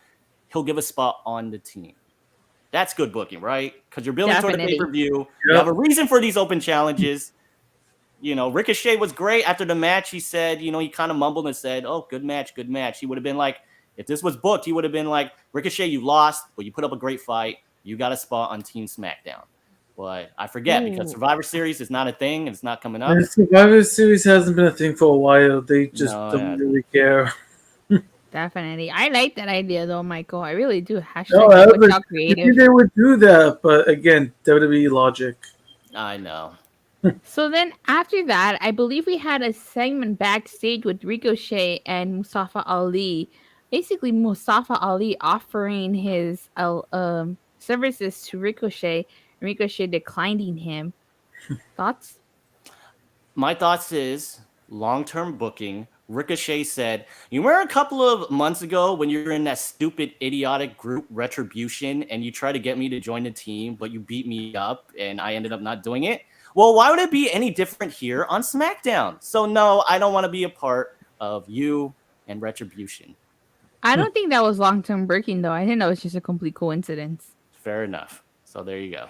he'll give a spot on the team. That's good booking, right? Because you're building toward the pay-per-view. Yep. You have a reason for these open challenges. You know, Ricochet was great after the match. He said, he kind of mumbled and said, oh, good match. He would have been like, if this was booked, he would have been like, Ricochet, you lost, but you put up a great fight. You got a spot on Team SmackDown. But I forget because Survivor Series is not a thing and it's not coming up. And Survivor Series hasn't been a thing for a while. They just don't really care. Definitely. I like that idea, though, Michael. I really do. Hashtag creative. They would do that, but again, WWE logic. I know. So then after that, I believe we had a segment backstage with Ricochet and Mustafa Ali. Basically, Mustafa Ali offering his services to Ricochet, and Ricochet declining him. Thoughts? My thoughts is long-term booking. Ricochet said, "You remember a couple of months ago when you were in that stupid, idiotic group Retribution and you tried to get me to join the team, but you beat me up and I ended up not doing it? Well, why would it be any different here on SmackDown? So no, I don't want to be a part of you and Retribution." I don't think that was long-term booking, though. I think that was just a complete coincidence. Fair enough. So there you go.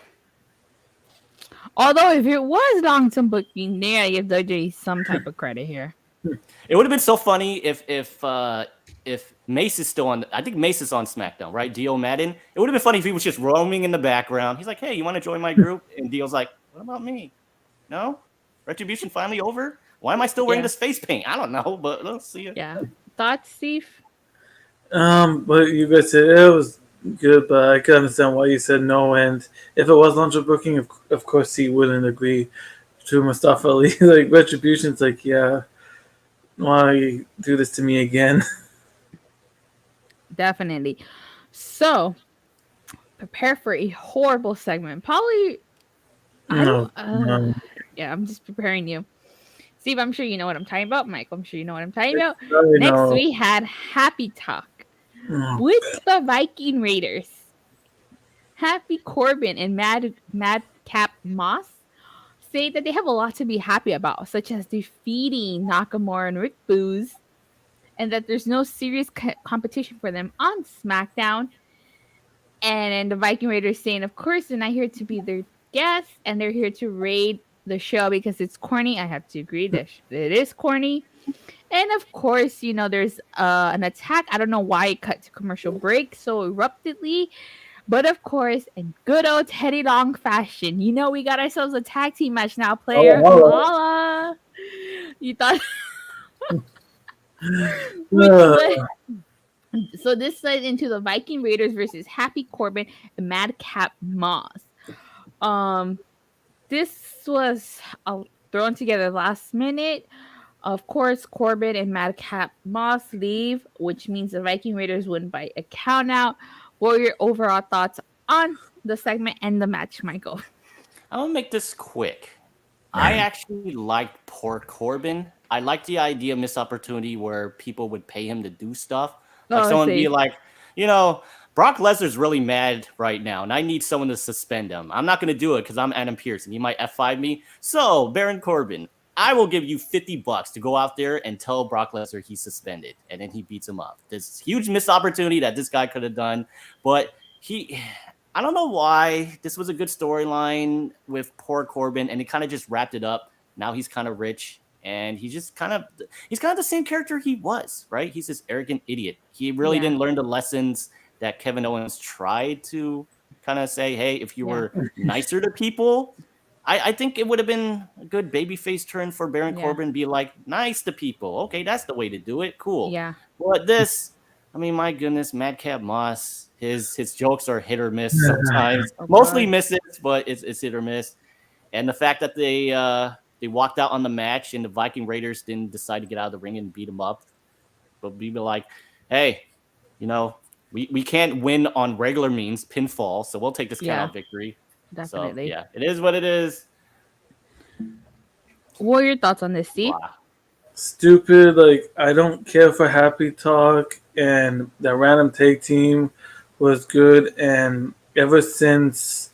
Although if it was long-term booking, yeah, I give WWE some type of credit here. It would have been so funny if Mace is still on. I think Mace is on SmackDown, right? Dio Madden. It would have been funny if he was just roaming in the background. He's like, "Hey, you want to join my group?" And Dio's like, "What about me? No, Retribution finally over. Why am I still wearing this face paint? I don't know, but let's see." Yeah. Thoughts, Steve? But you guys said it was good, but I can understand why you said no. And if it was launcher booking, of course he wouldn't agree to Mustafa Ali. Like Retribution's like, yeah, why you do this to me again? Definitely. So, prepare for a horrible segment. Probably. No. Yeah, I'm just preparing you. Steve, I'm sure you know what I'm talking about. Mike, I'm sure you know what I'm talking about. I Next, know. we had Happy Talk Oh, with the Viking Raiders. Happy Corbin and Madcap Moss say that they have a lot to be happy about, such as defeating Nakamura and Rick Boogs, and that there's no serious competition for them on SmackDown. And the Viking Raiders saying, of course, they're not here to be their guests, and they're here to raid the show because it's corny. I have to agree that it is corny. And of course, you know, there's an attack. I don't know why it cut to commercial break so abruptly. But of course, in good old Teddy Long fashion, you know, we got ourselves a tag team match now, player. Holla. You thought... So this led into the Viking Raiders versus Happy Corbin and Madcap Moss. This was thrown together last minute. Of course, Corbin and Madcap Moss leave, which means the Viking Raiders win by a count out. What are your overall thoughts on the segment and the match, Michael? I'm gonna make this quick. I actually liked poor Corbin. I liked the idea of missed opportunity where people would pay him to do stuff. Like someone be like, you know, Brock Lesnar's really mad right now, and I need someone to suspend him. I'm not gonna do it because I'm Adam Pearce, and he might F5 me. So, Baron Corbin, I will give you $50 to go out there and tell Brock Lesnar he's suspended, and then he beats him up. This huge missed opportunity that this guy could have done, but I don't know why. This was a good storyline with poor Corbin, and it kind of just wrapped it up. Now he's kind of rich, and he's kind of the same character he was, right? He's this arrogant idiot. He really didn't learn the lessons that Kevin Owens tried to kind of say, hey, if you were nicer to people, I think it would have been a good babyface turn for Baron Corbin, be like, nice to people. Okay, that's the way to do it. Cool. Yeah. But this, I mean, my goodness, Madcap Moss, his jokes are hit or miss sometimes. Mostly misses, but it's hit or miss. And the fact that they walked out on the match and the Viking Raiders didn't decide to get out of the ring and beat him up. But be like, hey, you know, we can't win on regular means, pinfall, so we'll take this count out victory. Definitely. So, it is what it is. What are your thoughts on this, Steve? Wow. Stupid. Like, I don't care for Happy Talk, and that random tag team was good. And ever since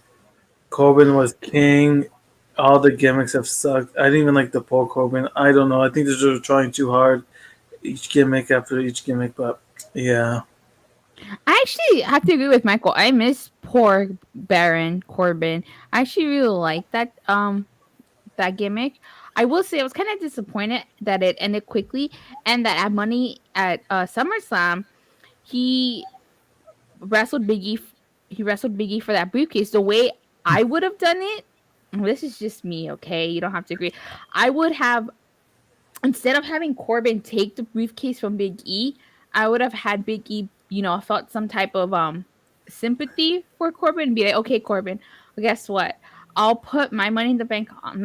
Corbin was king, all the gimmicks have sucked. I didn't even like the poor Corbin. I don't know. I think they're just trying too hard. Each gimmick after each gimmick, but yeah. I actually have to agree with Michael. I miss poor Baron Corbin. I actually really like that that gimmick. I will say I was kind of disappointed that it ended quickly, and that at Money at SummerSlam, he wrestled Big E. He wrestled Big E for that briefcase. The way I would have done it, this is just me, okay? You don't have to agree. I would have, instead of having Corbin take the briefcase from Big E, I would have had Big E, you know, felt some type of sympathy for Corbin and be like, okay, Corbin, well, guess what? I'll put my Money in the Bank on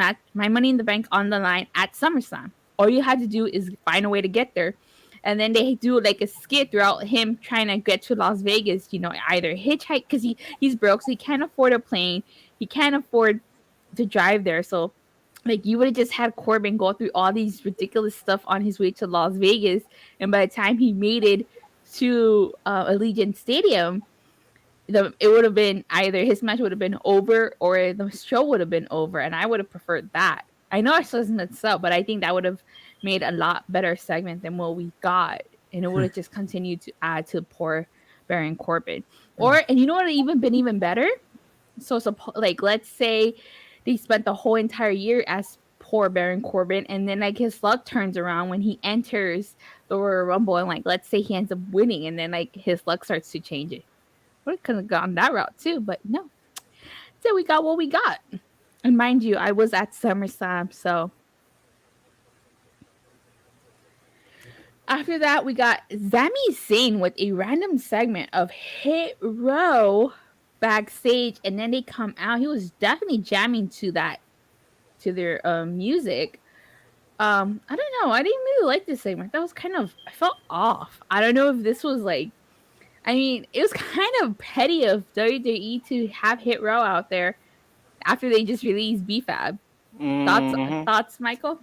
the line at SummerSlam. All you had to do is find a way to get there. And then they do like a skit throughout him trying to get to Las Vegas, you know, either hitchhike because he's broke, so he can't afford a plane. He can't afford to drive there. So Like, you would have just had Corbin go through all these ridiculous stuff on his way to Las Vegas, and by the time he made it to Allegiant Stadium, it would have been either his match would have been over or the show would have been over, and I would have preferred that. I know it doesn't sell, but I think that would have made a lot better segment than what we got, and it would have just continued to add to poor Baron Corbin. And you know what would have even been even better? So like, let's say they spent the whole entire year as poor Baron Corbin, and then like his luck turns around when he enters the Royal Rumble, and like let's say he ends up winning, and then like his luck starts to change it. We could have gone that route too, but no. So we got what we got. And mind you, I was at SummerSlam, so after that we got Sami Zayn with a random segment of Hit Row backstage, and then they come out. He was definitely jamming to their music. I don't know. I didn't really like this segment. That was I felt off. I don't know if this was like, I mean, it was kind of petty of WWE to have Hit Row out there after they just released BFAB. Thoughts, Michael?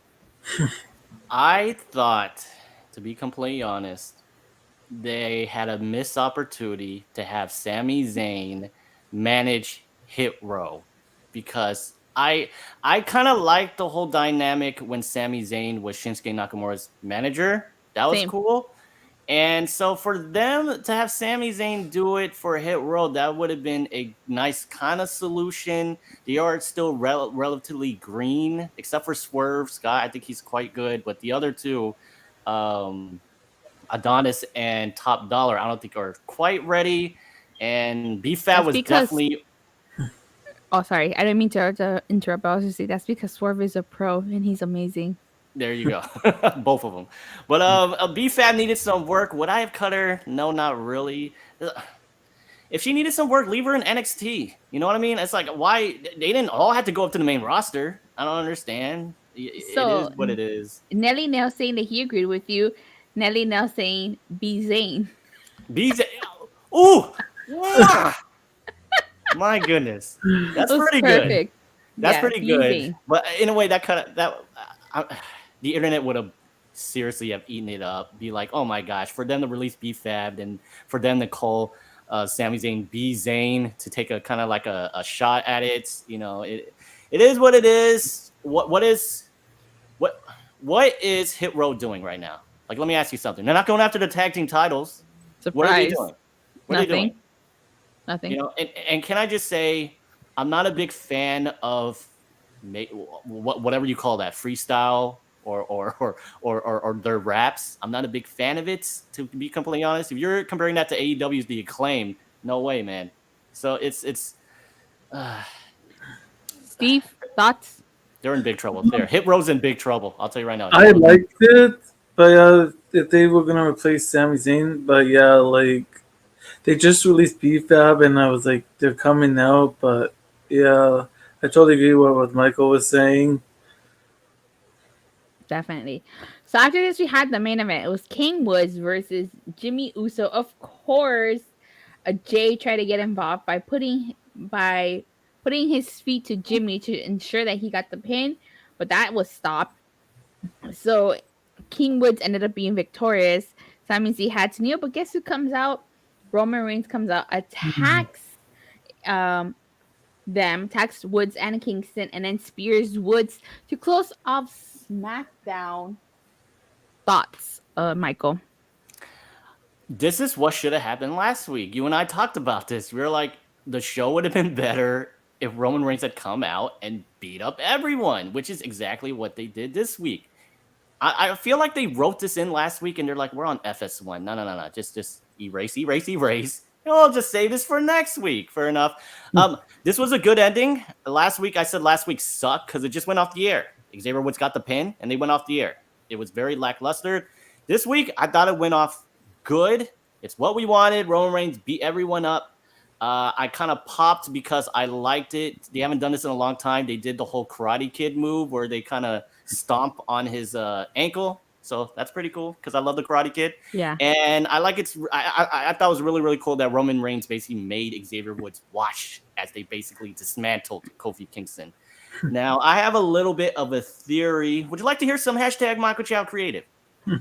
I thought, to be completely honest, they had a missed opportunity to have Sami Zayn manage Hit Row, because I kind of liked the whole dynamic when Sami Zayn was Shinsuke Nakamura's manager. That was cool. And so for them to have Sami Zayn do it for Hit Row, that would have been a nice kind of solution. They are still relatively green, except for Swerve Scott. I think he's quite good. But the other two, Adonis and Top Dollar, I don't think are quite ready. And BFAB was definitely... Oh, sorry. I didn't mean to interrupt. I was just saying that's because Swerve is a pro and he's amazing. There you go. Both of them. But BFAB needed some work. Would I have cut her? No, not really. If she needed some work, leave her in NXT. You know what I mean? It's like, why? They didn't all have to go up to the main roster. I don't understand. So, it is what it is. Nelly Nell saying that he agreed with you. Nelly Nell saying B Zayn. B Zayn. Ooh! My goodness. That's pretty good. That's pretty good. Zayn. But in a way, the internet would have seriously have eaten it up. Be like, oh my gosh, for them to release BFAB and for them to call Sami Zayn B Zayn to take a kind of like a shot at it. You know, it is what it is. What is Hit Row doing right now? Like, let me ask you something. They're not going after the tag team titles. Surprise. What are they doing? What are they doing? Nothing. You know, and can I just say, I'm not a big fan of whatever you call that, freestyle or their raps. I'm not a big fan of it, to be completely honest. If you're comparing that to AEW's The Acclaim, no way, man. So it's Steve, thoughts? They're in big trouble. Hit Row's in big trouble. I'll tell you right now. I liked it, but if they were gonna replace Sami Zayn, but yeah, like they just released BFAB, and I was like, they're coming out, but yeah, I totally agree with what Michael was saying. Definitely. So after this, we had the main event. It was King Woods versus Jimmy Uso. Of course, Jay tried to get involved by putting his feet to Jimmy to ensure that he got the pin, but that was stopped. So King Woods ended up being victorious. So that means he had to kneel. But guess who comes out? Roman Reigns comes out, attacks attacks Woods and Kingston, and then spears Woods to close off SmackDown. Thoughts, Michael? This is what should have happened last week. You and I talked about this. We were like, the show would have been better if Roman Reigns had come out and beat up everyone, which is exactly what they did this week. I feel like they wrote this in last week, and they're like, we're on FS1. No. Just erase. I'll just save this for next week. Fair enough. This was a good ending. Last week, I said last week sucked because it just went off the air. Xavier Woods got the pin, and they went off the air. It was very lackluster. This week, I thought it went off good. It's what we wanted. Roman Reigns beat everyone up. I kind of popped because I liked it. They haven't done this in a long time. They did the whole Karate Kid move where they kind of stomp on his ankle. So that's pretty cool because I love the Karate Kid. Yeah. And I like it. I thought it was really, really cool that Roman Reigns basically made Xavier Woods watch as they basically dismantled Kofi Kingston. Now, I have a little bit of a theory. Would you like to hear some hashtag Michael Chow Creative?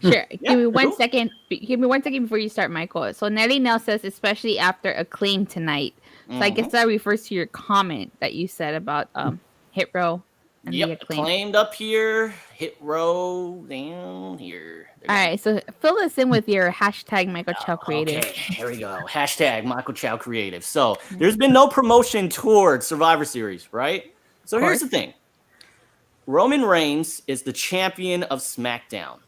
Sure. Yeah, Give me one cool. second. Give me 1 second before you start, Michael. So Nelly Nell says, especially after Acclaim tonight. So I guess that refers to your comment that you said about Hit Row and the Acclaim. Acclaimed up here, Hit Row down here. All right, so fill us in with your hashtag Michael Chow Creative. Okay, here we go. Hashtag Michael Chow Creative. So there's been no promotion towards Survivor Series, right? So here's the thing. Roman Reigns is the champion of SmackDown.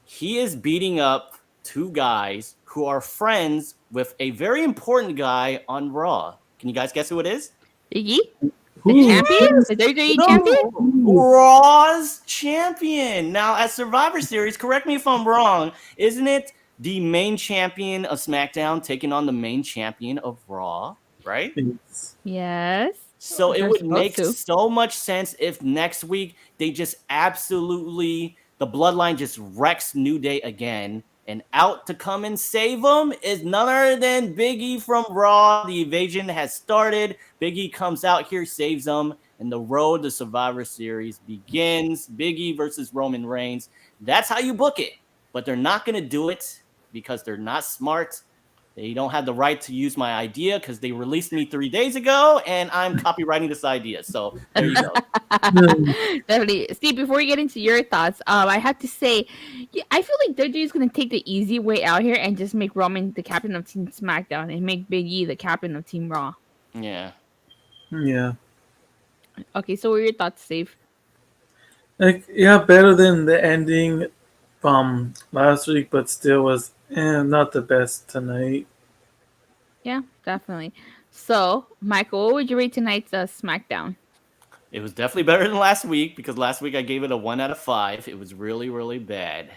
He is beating up 2 guys who are friends with a very important guy on Raw. Can you guys guess who it is? Biggie? The champion? The WWE champion? Raw's champion. Now, at Survivor Series, correct me if I'm wrong, isn't it the main champion of SmackDown taking on the main champion of Raw, right? Yes. So it would make so much sense if next week they just absolutely, the Bloodline just wrecks New Day again, and out to come and save them is none other than Big E from Raw. The invasion has started. Big E comes out here, saves them, and the road to Survivor Series begins. Big E versus Roman Reigns. That's how you book it. But they're not going to do it because they're not smart. They don't have the right to use my idea because they released me 3 days ago, and I'm copywriting this idea. So there you go. Definitely. Steve, before we get into your thoughts, I have to say, I feel like WWE is going to take the easy way out here and just make Roman the captain of Team SmackDown and make Big E the captain of Team Raw. Yeah. Yeah. Okay, so what are your thoughts, Steve? Better than the ending from last week, but still was not the best tonight. Yeah, definitely. So, Michael, what would you rate tonight's SmackDown? It was definitely better than last week because last week I gave it a 1 out of 5. It was really, really bad.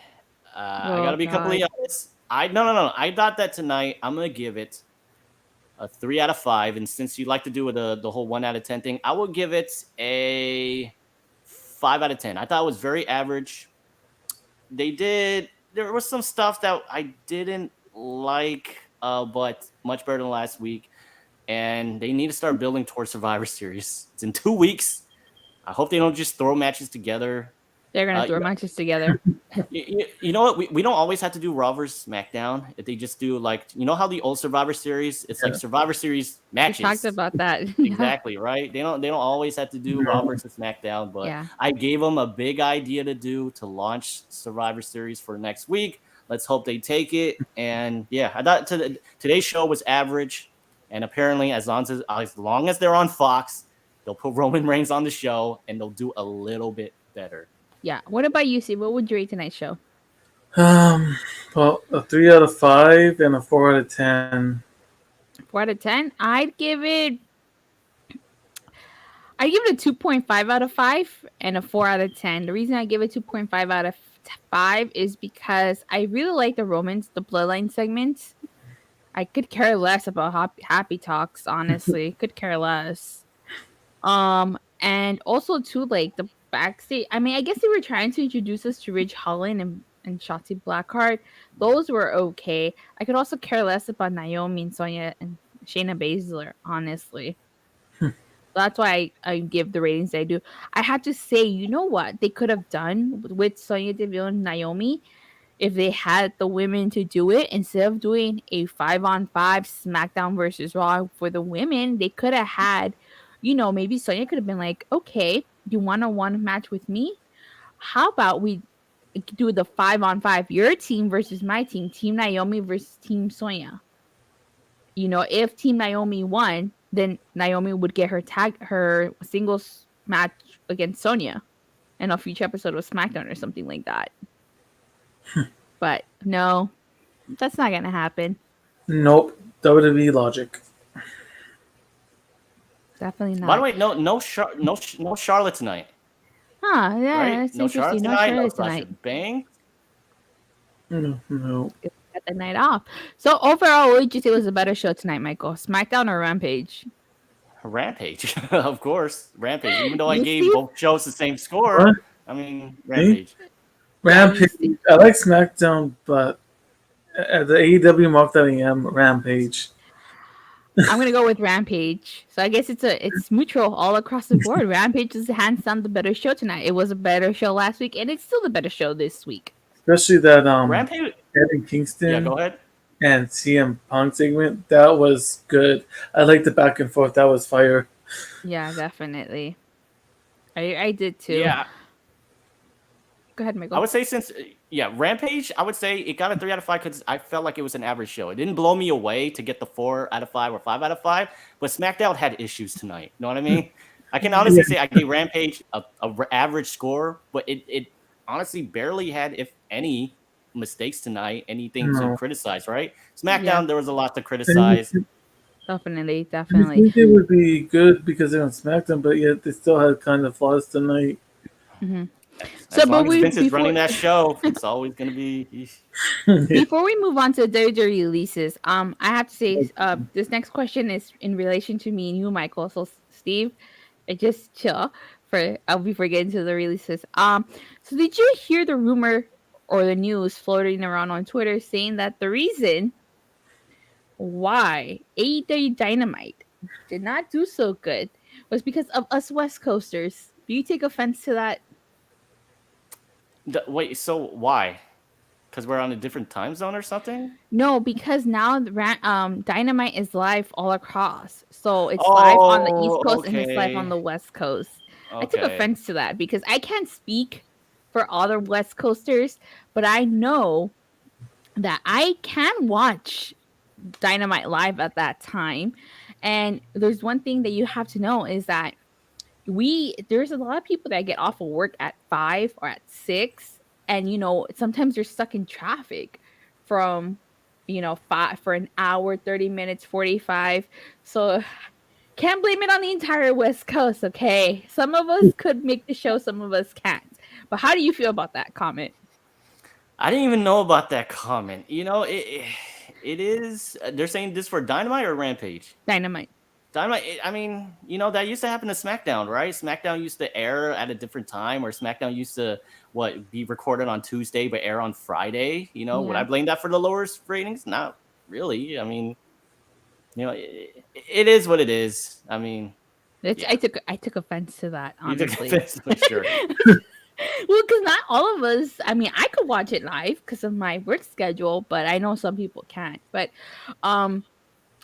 I gotta be completely honest. No. I thought that tonight I'm gonna give it a 3 out of 5. And since you like to do the whole 1 out of 10 thing, I will give it a 5 out of 10. I thought it was very average. There was some stuff that I didn't like, but much better than last week. And they need to start building towards Survivor Series. It's in 2 weeks. I hope they don't just throw matches together. They're going to throw matches together. You know what? We don't always have to do Raw versus SmackDown. If they just do, like, you know how the old Survivor Series, it's like Survivor Series matches. We talked about that. Exactly, right? They don't always have to do Raw versus SmackDown, but I gave them a big idea to launch Survivor Series for next week. Let's hope they take it. And yeah, I thought today's show was average. And apparently, as long as they're on Fox, they'll put Roman Reigns on the show and they'll do a little bit better. Yeah. What about you, Steve? What would you rate tonight's show? Well, a 3 out of 5 and a 4 out of 10. 4 out of 10? I'd give it a 2.5 out of 5 and a 4 out of 10. The reason I give it 2.5 out of 5 is because I really like the Bloodline segments. I could care less about happy talks, honestly. Could care less. And also too, like the backstage. I mean, I guess they were trying to introduce us to Ridge Holland and Shotzi Blackheart. Those were okay. I could also care less about Naomi and Sonya and Shayna Baszler, honestly. That's why I give the ratings I do. I have to say, you know what they could have done with Sonya Deville and Naomi if they had the women to do it. Instead of doing a 5-on-5 SmackDown versus Raw for the women, they could have had, maybe Sonya could have been like, okay, you want a one match with me? How about we do the 5-on-5, your team versus my team, Team Naomi versus Team Sonya? If Team Naomi won, then Naomi would get her singles match against Sonya in a future episode of SmackDown or something like that. But no, that's not gonna happen. Nope. WWE logic. Definitely not. By the way, no Charlotte tonight. Huh? Yeah, right? that's No interesting. Charlotte tonight. No No Bang. No. Got the night off. So overall, what would you say was a better show tonight, Michael? SmackDown or Rampage? Rampage, of course. Rampage. Even though I gave both shows the same score, What? I mean, Rampage. Rampage. I like SmackDown, but at the AEW mark that I am, Rampage. I'm gonna go with Rampage. So I guess it's mutual all across the board. Rampage is hands down the better show tonight. It was a better show last week, and it's still the better show this week. Especially that Rampage. Eddie Yeah, Kingston go ahead. and CM Punk segment. That was good. I like the back and forth. That was fire. Yeah, definitely. I did too. Yeah, Go ahead, I Michael. would say Rampage. I would say it got a 3 out of 5 because I felt like it was an average show. It didn't blow me away to get the 4 out of 5 or 5 out of 5. But SmackDown had issues tonight. You know what I mean? I can honestly say I gave Rampage a average score, but it honestly barely had, if any, mistakes tonight. Anything to No. criticize, right? SmackDown, Yeah. there was a lot to And criticize. Definitely, you definitely. think it would be good because they're on SmackDown, but yet they still had kind of flaws tonight. Mm-hmm. As long as Vince is running that show, it's always going to be. Before we move on to WWE Releases, I have to say, this next question is in relation to me and you, Michael. So, Steve, just chill before getting to the releases. So did you hear the rumor or the news floating around on Twitter saying that the reason why AEW Dynamite did not do so good was because of us West Coasters? Do you take offense to that? Wait, so why? Because we're on a different time zone or something? No, because now Dynamite is live all across. So it's live on the East Coast and it's live on the West Coast. I took offense to that because I can't speak for other West Coasters, but I know that I can watch Dynamite live at that time. And there's one thing that you have to know is that there's a lot of people that get off of work at 5 or at 6, and sometimes you're stuck in traffic from 5 for an hour, 30 minutes, 45. So can't blame it on the entire West Coast. Okay, some of us could make the show, some of us can't. But how do you feel about that comment? I didn't even know about that comment. It is. They're saying this for Dynamite or Rampage? Dynamite. I mean, that used to happen to SmackDown, right? SmackDown used to air at a different time, or SmackDown used to be recorded on Tuesday but air on Friday. Would I blame that for the lower ratings? Not really. I mean, it is what it is. I mean, I took offense to that, honestly. You took offense, sure. Well, because not all of us. I mean, I could watch it live because of my work schedule, but I know some people can't. But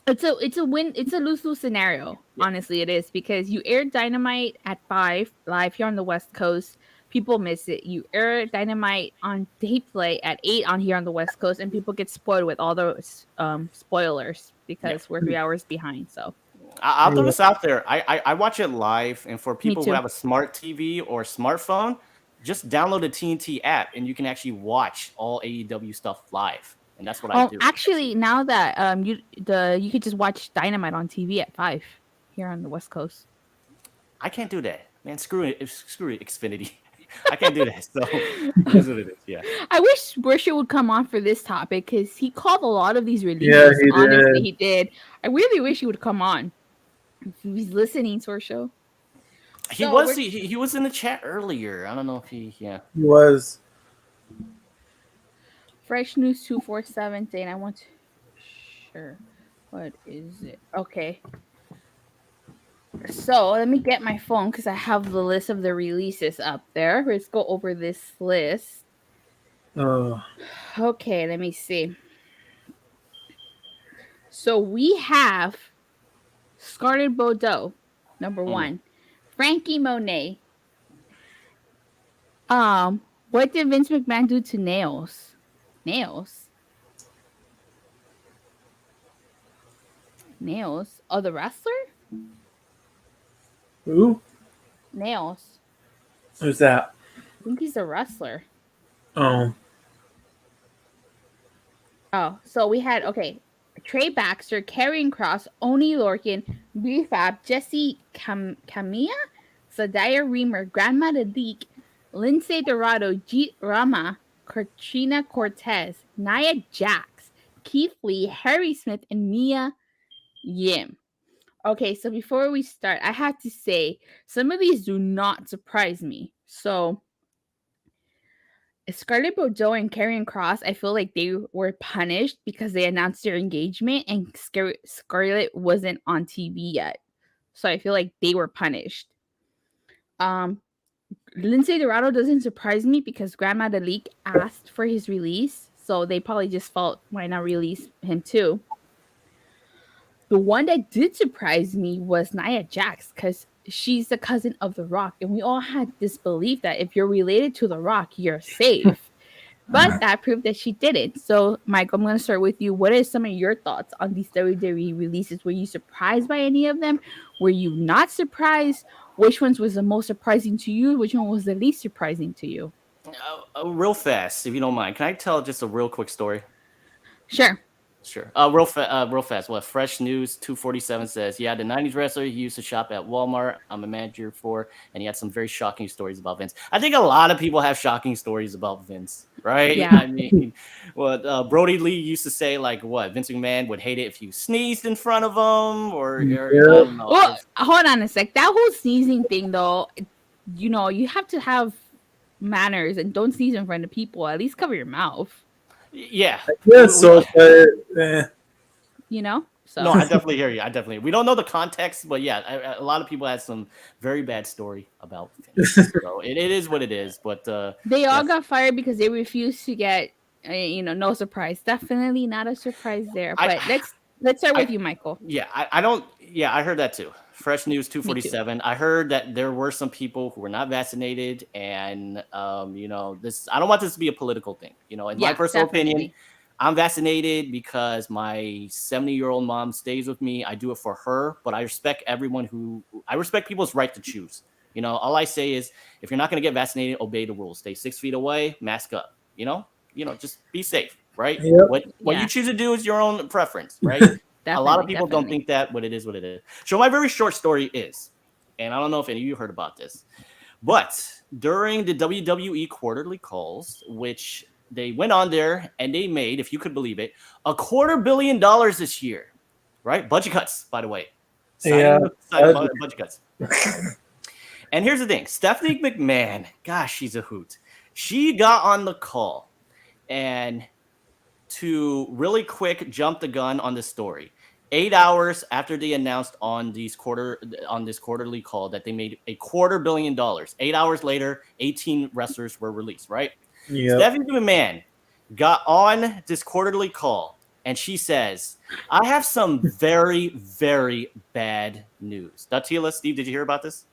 it's a lose-lose scenario. Yeah. Honestly, it is, because you air Dynamite at 5 live here on the West Coast. People miss it. You air Dynamite on tape play at 8 on here on the West Coast, and people get spoiled with all those spoilers because we're 3 hours behind. So I'll throw this out there. I watch it live, and for people who have a smart TV or smartphone, just download the TNT app, and you can actually watch all AEW stuff live. And that's what I do. Actually, now that you could just watch Dynamite on TV at 5 here on the West Coast. I can't do that, man. Screw it, Xfinity. I can't do that. So that's what it is. Yeah. I wish Brisha would come on for this topic because he called a lot of these releases. Yeah, honestly, he did. I really wish he would come on. If he's listening to our show. He was in the chat earlier. I don't know if he was. Fresh News 247 saying I want to. Sure. What is it? Okay. So let me get my phone because I have the list of the releases up there. Let's go over this list. Okay, let me see. So we have Scarlett Bordeaux, number 1. Frankie Monet. What did Vince McMahon do to Nails? Nails? Oh, the wrestler? Who? Nails. Who's that? I think he's a wrestler. Oh, so we had, Trey Baxter, Karrion Kross, Oni Lorcan, B-Fab, Jesse Camilla, Sadaya Reamer, Grandma Deek, Lindsay Dorado, Jeet Rama, Katrina Cortez, Nia Jax, Keith Lee, Harry Smith, and Mia Yim. Okay, so before we start, I have to say some of these do not surprise me. So Scarlett Bordeaux and Karrion Kross, I feel like they were punished because they announced their engagement and Scarlett wasn't on TV yet. So I feel like they were punished. Lindsay Dorado doesn't surprise me because Grandma the Leak asked for his release. So they probably just felt, why not release him too? The one that did surprise me was Nia Jax because she's the cousin of The Rock. And we all had this belief that if you're related to The Rock, you're safe. But that proved that she didn't. So, Mike, I'm going to start with you. What are some of your thoughts on these WWE releases? Were you surprised by any of them? Were you not surprised? Which ones was the most surprising to you? Which one was the least surprising to you? Real fast, if you don't mind. Can I tell just a real quick story? Sure. Sure. Real fast. What Fresh News 247 says, yeah, the 90s wrestler he used to shop at Walmart. I'm a manager for, and he had some very shocking stories about Vince. I think a lot of people have shocking stories about Vince, right? Yeah. I mean, what Brody Lee used to say, like, what Vince McMahon would hate it if you sneezed in front of him, or I don't know. Well, hold on a sec. That whole sneezing thing, though, you know, you have to have manners and don't sneeze in front of people. At least cover your mouth. Yeah. So, you know? So. No, I definitely hear you. We don't know the context, but yeah, a lot of people had some very bad story about Vince. So it is what it is. But they all got fired because they refused to get, no surprise. Definitely not a surprise there. But let's start with you, Michael. Yeah, I heard that too. Fresh News 247. I heard that there were some people who were not vaccinated, and this. I don't want this to be a political thing. In my personal opinion, I'm vaccinated because my 70-year-old mom stays with me. I do it for her, but I respect I respect people's right to choose. All I say is, if you're not going to get vaccinated, obey the rules. Stay 6 feet away, mask up. Just be safe, right? Yep. What you choose to do is your own preference, right? A lot of people don't think that, but it is what it is. So my very short story is, and I don't know if any of you heard about this, but during the WWE quarterly calls, which they went on there and they made, if you could believe it, $250 million this year, right? Budget cuts, by the way. Budget cuts. And here's the thing. Stephanie McMahon, gosh, she's a hoot. She got on the call and to really quick jump the gun on the story. 8 hours after they announced on this quarterly call that they made $250 million. 8 hours later, 18 wrestlers were released, right? Yep. Stephanie McMahon got on this quarterly call and she says, I have some very, very bad news. Datila, Steve, did you hear about this?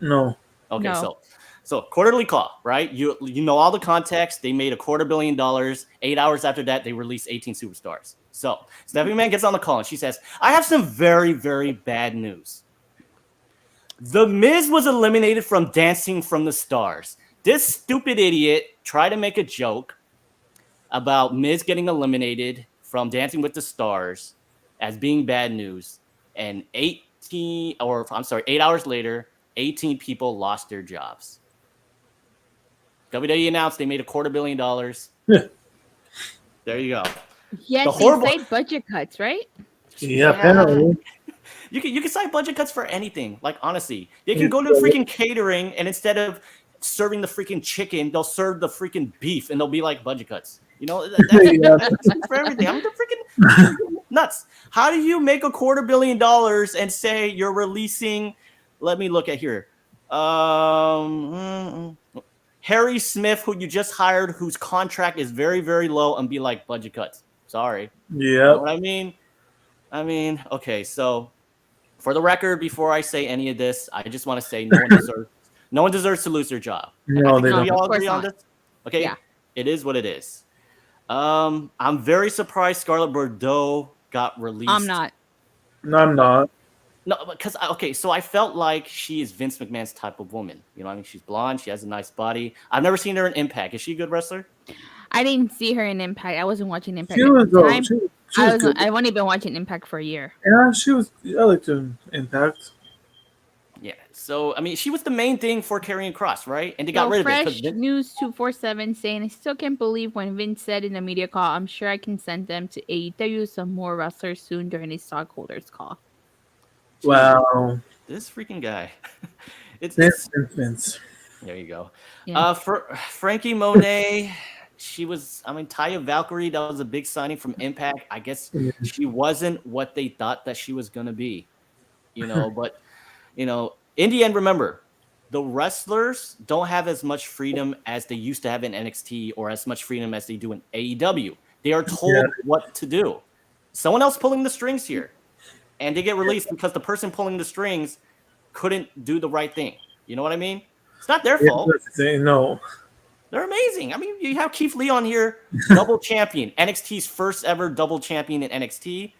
No. Okay, no. So quarterly call, right? You know all the context. They made $250 million. 8 hours after that, they released 18 superstars. So Stephanie McMahon gets on the call and she says, I have some very, very bad news. The Miz was eliminated from Dancing from the Stars. This stupid idiot tried to make a joke about Miz getting eliminated from Dancing with the Stars as being bad news. And 8 hours later, 18 people lost their jobs. WWE announced they made $250 million. There you go. Yes, they cite budget cuts, right? Yeah, apparently. You can cite budget cuts for anything. Like, honestly, they can go to freaking catering, and instead of serving the freaking chicken, they'll serve the freaking beef, and they'll be like budget cuts. That's for everything. I'm freaking nuts. How do you make $250 million and say you're releasing? Let me look at here. Harry Smith, who you just hired, whose contract is very, very low, and be like budget cuts. Sorry. Yeah. You know what I mean, okay. So, for the record, before I say any of this, I just want to say no one deserves to lose their job. No, they don't. We all agree on this. Okay. Yeah. It is what it is. I'm very surprised Scarlett Bordeaux got released. I'm not. No, I'm not. No, because so I felt like she is Vince McMahon's type of woman. She's blonde, she has a nice body. I've never seen her in Impact. Is she a good wrestler? I didn't see her in Impact. I wasn't watching Impact. She was good. I've only been watching Impact for a year. Yeah, she was. I liked her in Impact. Yeah. So she was the main thing for Karrion Kross, right? And they got rid of it. Fresh News 247 saying, I still can't believe when Vince said in the media call, I'm sure I can send them to AEW some more wrestlers soon during a stockholders call. Wow. This freaking guy. Vince. There you go. Yeah. For Frankie Monet, she was. I mean, Taya Valkyrie. That was a big signing from Impact. I guess she wasn't what they thought that she was gonna be. But in the end, remember, the wrestlers don't have as much freedom as they used to have in NXT or as much freedom as they do in AEW. They are told what to do. Someone else pulling the strings here. And they get released because the person pulling the strings couldn't do the right thing. You know what I mean? It's not their fault. No. They're amazing. I mean, you have Keith Lee on here, double champion, NXT's first ever double champion in NXT.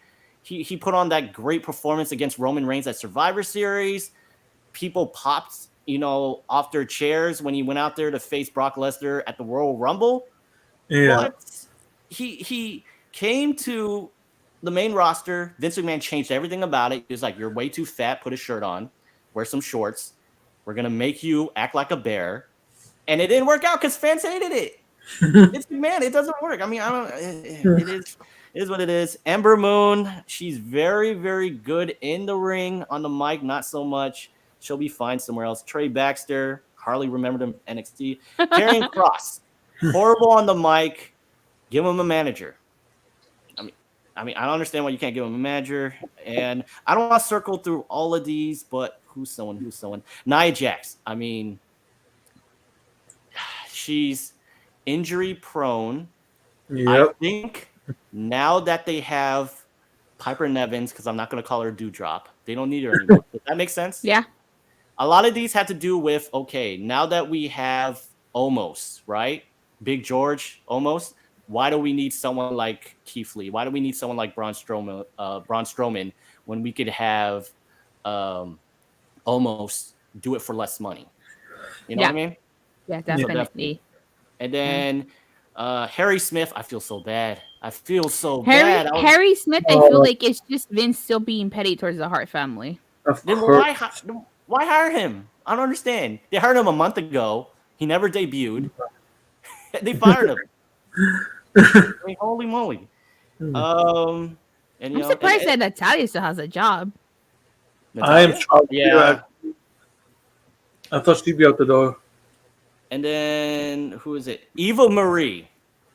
He put on that great performance against Roman Reigns at Survivor Series. People popped, off their chairs when he went out there to face Brock Lesnar at the Royal Rumble. Yeah. But he came to the main roster. Vince McMahon changed everything about it. He was like, "You're way too fat. Put a shirt on. Wear some shorts. We're going to make you act like a bear." And it didn't work out because fans hated it. It's McMahon. It doesn't work. I mean, it is what it is. Ember Moon, she's very, very good in the ring. On the mic, not so much. She'll be fine somewhere else. Trey Baxter, hardly remembered him NXT. Karrion Kross, horrible on the mic. Give him a manager. I mean, I don't understand why you can't give him a manager. And I don't want to circle through all of these, but who's someone? Nia Jax. I mean, she's injury prone. Yep. I think now that they have Piper Nevins, because I'm not going to call her Dewdrop, they don't need her anymore. Does that make sense? Yeah. A lot of these had to do with, okay, now that we have Omos, right? Big George, Omos. Why do we need someone like Keith Lee? Why do we need someone like Braun Strowman when we could have Omos do it for less money? You know what I mean? Yeah, definitely. And then Harry Smith, I feel so bad. bad. Harry Smith, I feel like it's just Vince still being petty towards the Hart family. Then why hire him? I don't understand. They hired him a month ago. He never debuted. They fired him. I mean, holy moly. And, I'm surprised that Natalya still has a job. I am shocked. Yeah. I thought she'd be out the door. And then, who is it? Eva Marie.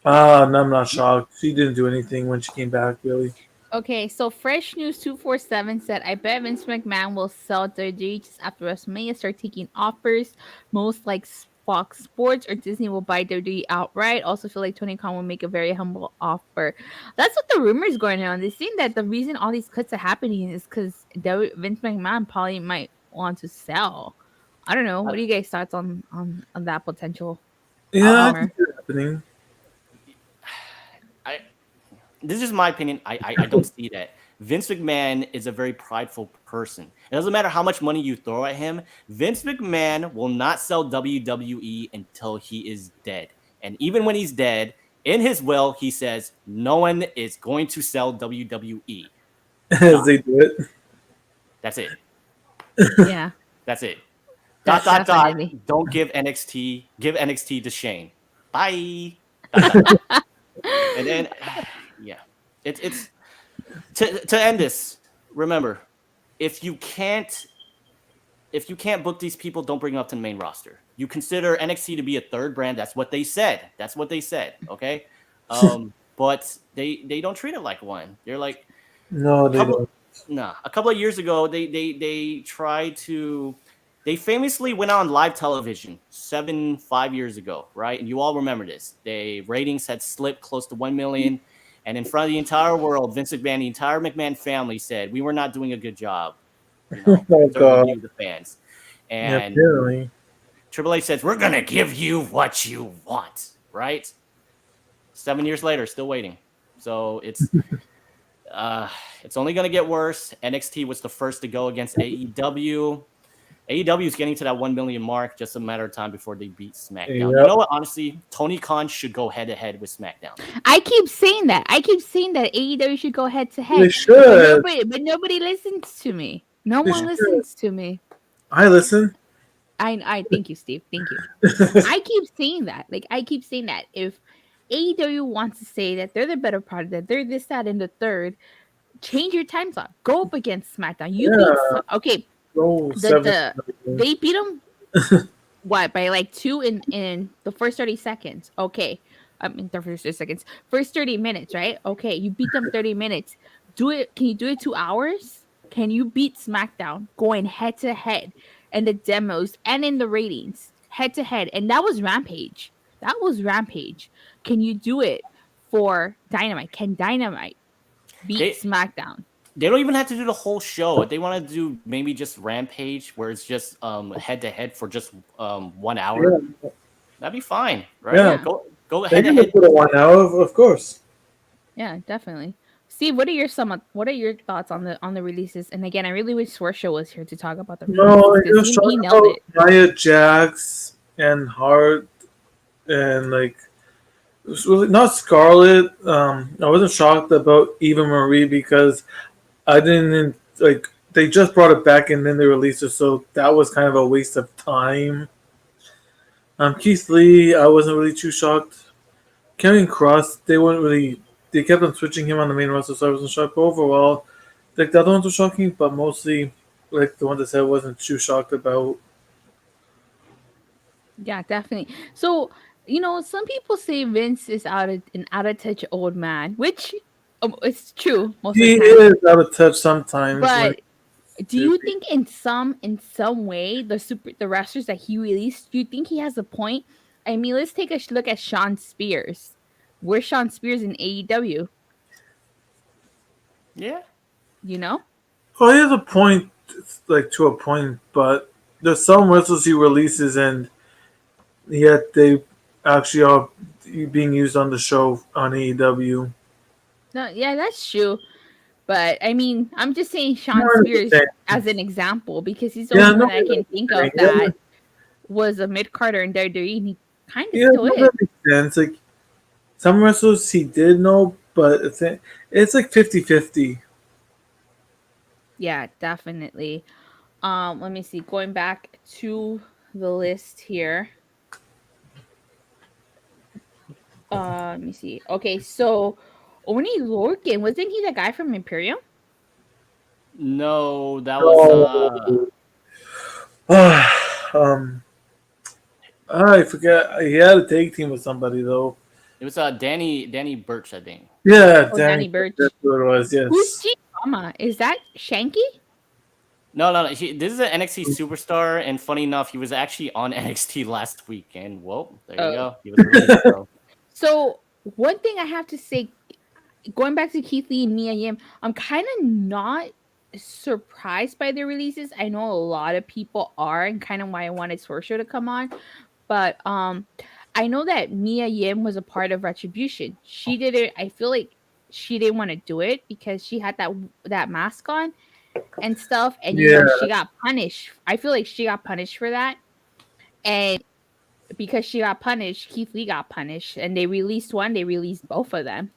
No, I'm not shocked. She didn't do anything when she came back, really. Okay, so Fresh News 247 said, I bet Vince McMahon will sell WWE just after WrestleMania start taking offers. Most like Fox Sports or Disney will buy WWE outright. Also feel like Tony Khan will make a very humble offer. That's what the rumors going on. They think that the reason all these cuts are happening is because Vince McMahon probably might want to sell. I don't know. What do you guys' thoughts on that potential? Yeah, I think it's happening. This is my opinion. I don't see that. Vince McMahon is a very prideful person. It doesn't matter how much money you throw at him. Vince McMahon will not sell WWE until he is dead. And even when he's dead, in his will, he says, no one is going to sell WWE. As they do it. That's it. Yeah. That's it. That's Dot. definitely. Don't give NXT. Give NXT to Shane. Bye. And then, yeah. It's to end this. Remember, if you can't book these people, don't bring them up to the main roster. You consider NXT to be a third brand. That's what they said. Okay. But they don't treat it like one. They're like, no, they don't. Nah. A couple of years ago, they tried to. They famously went on live television 5 years ago, right? And you all remember this. Their ratings had slipped close to 1 million. And in front of the entire world, Vince McMahon, the entire McMahon family said, we were not doing a good job. The fans. And Triple H says, we're going to give you what you want, right? 7 years later, still waiting. So it's only going to get worse. NXT was the first to go against AEW. AEW is getting to that 1 million mark, just a matter of time before they beat SmackDown. Yep. You know what? Honestly, Tony Khan should go head-to-head with SmackDown. I keep saying that. AEW should go head-to-head. They should. But nobody listens to me. No one listens to me. I listen. I thank you, Steve. Thank you. I keep saying that. If AEW wants to say that they're the better product, that they're this, that, and the third, change your time slot. Go up against SmackDown. They beat them. What, by like 2 in the first 30 seconds? Okay. In the first 30 seconds. First 30 minutes, right? Okay, you beat them 30 minutes. Do it. Can you do it 2 hours? Can you beat SmackDown going head to head and the demos and in the ratings head to head? And that was Rampage. That was Rampage. Can you do it for Dynamite? Can Dynamite beat SmackDown? They don't even have to do the whole show. If they want to do maybe just Rampage, where it's just head to head for just 1 hour, that'd be fine, right? Yeah. Go head to They head. can put 1 hour, of course. Yeah, definitely. Steve, what are your thoughts on the releases? And again, I really wish Swarshow was here to talk about the releases. No, he nailed it. Nia Jax and Hart and like it was really not Scarlett. I wasn't shocked about Eva Marie because I didn't like they just brought it back and then they released it, so that was kind of a waste of time. Keith Lee, I wasn't really too shocked. Karrion Kross, they kept on switching him on the main roster, so I wasn't shocked. But overall, like the other ones were shocking, but mostly like the ones I said I wasn't too shocked about. Yeah, definitely. So, some people say Vince is an out of touch old man, which it's true most He of the time. is out of touch sometimes. But do you think in some way the wrestlers that he released, do you think he has a point? I mean, let's take a look at Shawn Spears. Where's Shawn Spears in AEW? Yeah. Well, he has a point, like to a point, but there's some wrestlers he releases and yet they actually are being used on the show on AEW. No, yeah, that's true. But I mean, I'm just saying Shawn Spears as an example because he's the only one I can think of that was a mid-carder in WWE, and he kind of still is. That makes sense. Like some wrestlers he did know, but it's like 50-50. Yeah, definitely. Let me see. Going back to the list here. Let me see. Okay, so Oney Lorcan, wasn't he the guy from Imperium? No, that was I forget. He had a tag team with somebody though. It was Danny Burch, I think. Yeah, Danny Burch. That's what it was. Yes. Who's G-Mama? Is that Shanky? No. This is an NXT superstar, and funny enough, he was actually on NXT last week. And well, there you go. He was released, So one thing I have to say, going back to Keith Lee and Mia Yim, I'm kind of not surprised by their releases. I know a lot of people are, and kind of why I wanted Sorshow to come on. But I know that Mia Yim was a part of Retribution. She did it. I feel like she didn't want to do it because she had that mask on and stuff, and she got punished. I feel like she got punished for that, and because she got punished, Keith Lee got punished, and they released one. They released both of them.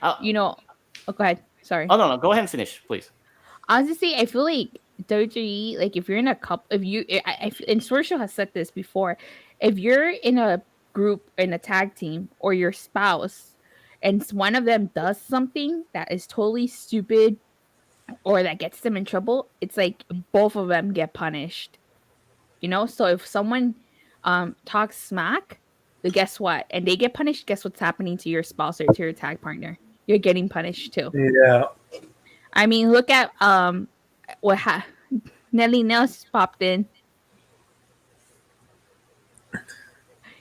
Oh, go ahead. Sorry. Oh no, go ahead and finish, please. I was just saying, I feel like WWE, like if you're in a couple, and Sorshow has said this before, if you're in a group in a tag team or your spouse, and one of them does something that is totally stupid or that gets them in trouble, it's like both of them get punished. So if someone talks smack, then guess what? And they get punished, guess what's happening to your spouse or to your tag partner? You're getting punished too. Yeah. I mean, look at Nelly Nels popped in.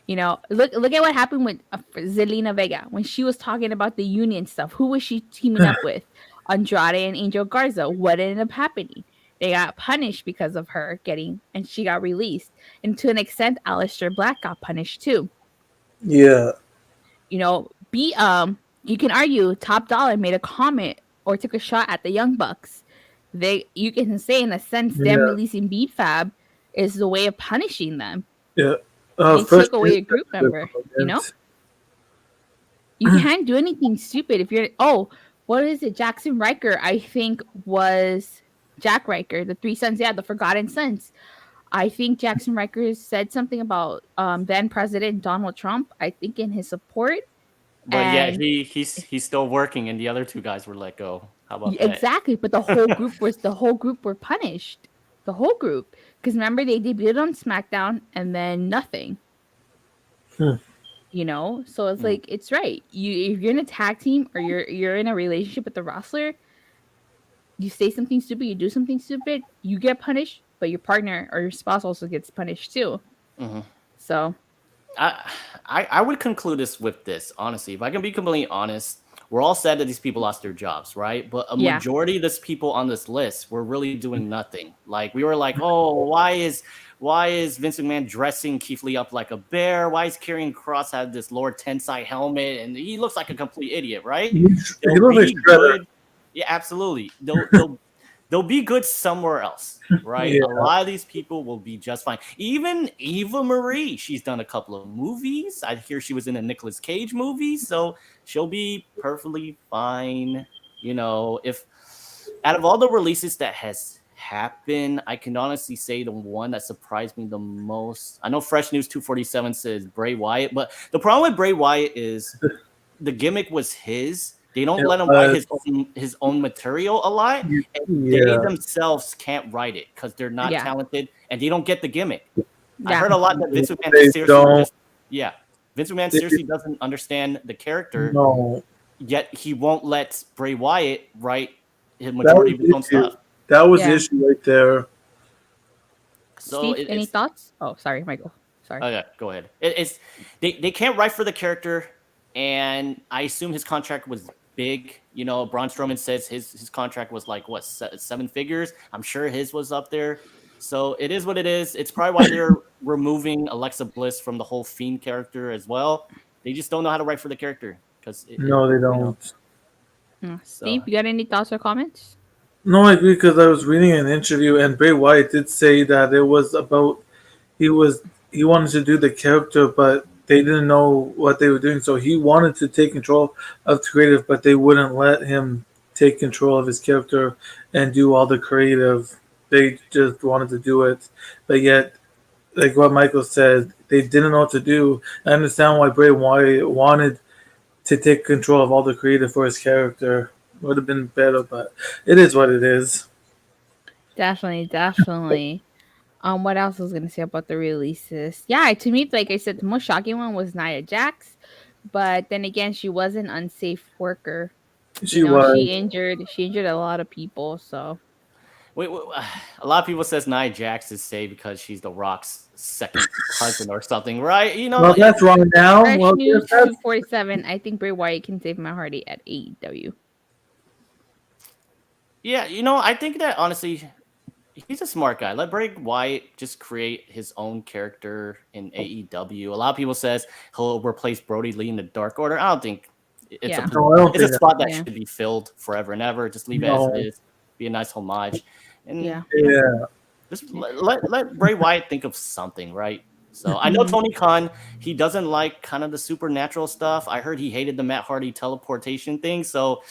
Look at what happened with Zelina Vega when she was talking about the union stuff. Who was she teaming up with? Andrade and Angel Garza. What ended up happening? They got punished because of her and she got released. And to an extent, Aleister Black got punished too. Yeah. You can argue Top Dollar made a comment or took a shot at the Young Bucks. You can say in a sense them releasing B-Fab is the way of punishing them. Yeah. They took away a group member, You can't do anything stupid if you're what is it? Jackson Riker, I think was Jack Riker, the three sons, the Forgotten Sons. I think Jackson Riker said something about then President Donald Trump, I think in his support. But he's still working, and the other two guys were let go. How about that? Exactly, but the whole group were punished. The whole group, Because remember, they debuted on SmackDown and then nothing. You know, so it's like it's right. If you're in a tag team or you're in a relationship with the wrestler, you say something stupid, you do something stupid, you get punished, but your partner or your spouse also gets punished too. So, I would conclude this with this, honestly. If I can be completely honest, we're all sad that these people lost their jobs, right? But a majority of these people on this list were really doing nothing. Like we were like, oh, why is Vince McMahon dressing Keith Lee up like a bear? Why is Karrion Kross have this Lord Tensai helmet and he looks like a complete idiot, right? He looks like good. Yeah, absolutely. They'll be good somewhere else, right? Yeah. A lot of these people will be just fine. Even Eva Marie, she's done a couple of movies. I hear she was in a Nicolas Cage movie, so she'll be perfectly fine. You know, if out of all the releases that has happened, I can honestly say the one that surprised me the most. I know Fresh News 247 says Bray Wyatt, but the problem with Bray Wyatt is the gimmick was his. They don't let him write his own material a lot, and they themselves can't write it because they're not talented and they don't get the gimmick. I heard a lot that Vince McMahon Vince McMahon seriously doesn't understand the character. No. Yet he won't let Bray Wyatt write his majority of his own stuff. That was the issue right there. So Steve, any thoughts? Oh, sorry, Michael. Sorry. Okay, go ahead. They can't write for the character, and I assume his contract was big. You know, Braun Strowman says his contract was like what, 7 figures. I'm sure his was up there. So it is what it is. It's probably why they're removing Alexa Bliss from the whole Fiend character as well. They just don't know how to write for the character. They don't. Steve, you got any thoughts or comments? No, I agree because I was reading an interview and Bray Wyatt did say that it was about he wanted to do the character, but they didn't know what they were doing, so he wanted to take control of the creative, but they wouldn't let him take control of his character and do all the creative. They just wanted to do it, but yet, like what Michael said, they didn't know what to do. I understand why Bray Wyatt wanted to take control of all the creative for his character. It would have been better, but it is what it is. Definitely. What else was I gonna say about the releases? Yeah, to me, like I said, the most shocking one was Nia Jax, but then again, she was an unsafe worker. She injured a lot of people. So, wait, a lot of people says Nia Jax is safe because she's The Rock's second cousin or something, right? You know, well, that's wrong now. Fresh News 247. I think Bray Wyatt can save my Hardy at AEW. Yeah, you know, I think that honestly, he's a smart guy. Let Bray Wyatt just create his own character in AEW. A lot of people says he'll replace Brody Lee in the Dark Order. I don't think it's a spot that should be filled forever and ever. Just leave it as it is. Be a nice homage. And just let Bray Wyatt think of something, right? So I know Tony Khan, he doesn't like kind of the supernatural stuff. I heard he hated the Matt Hardy teleportation thing. So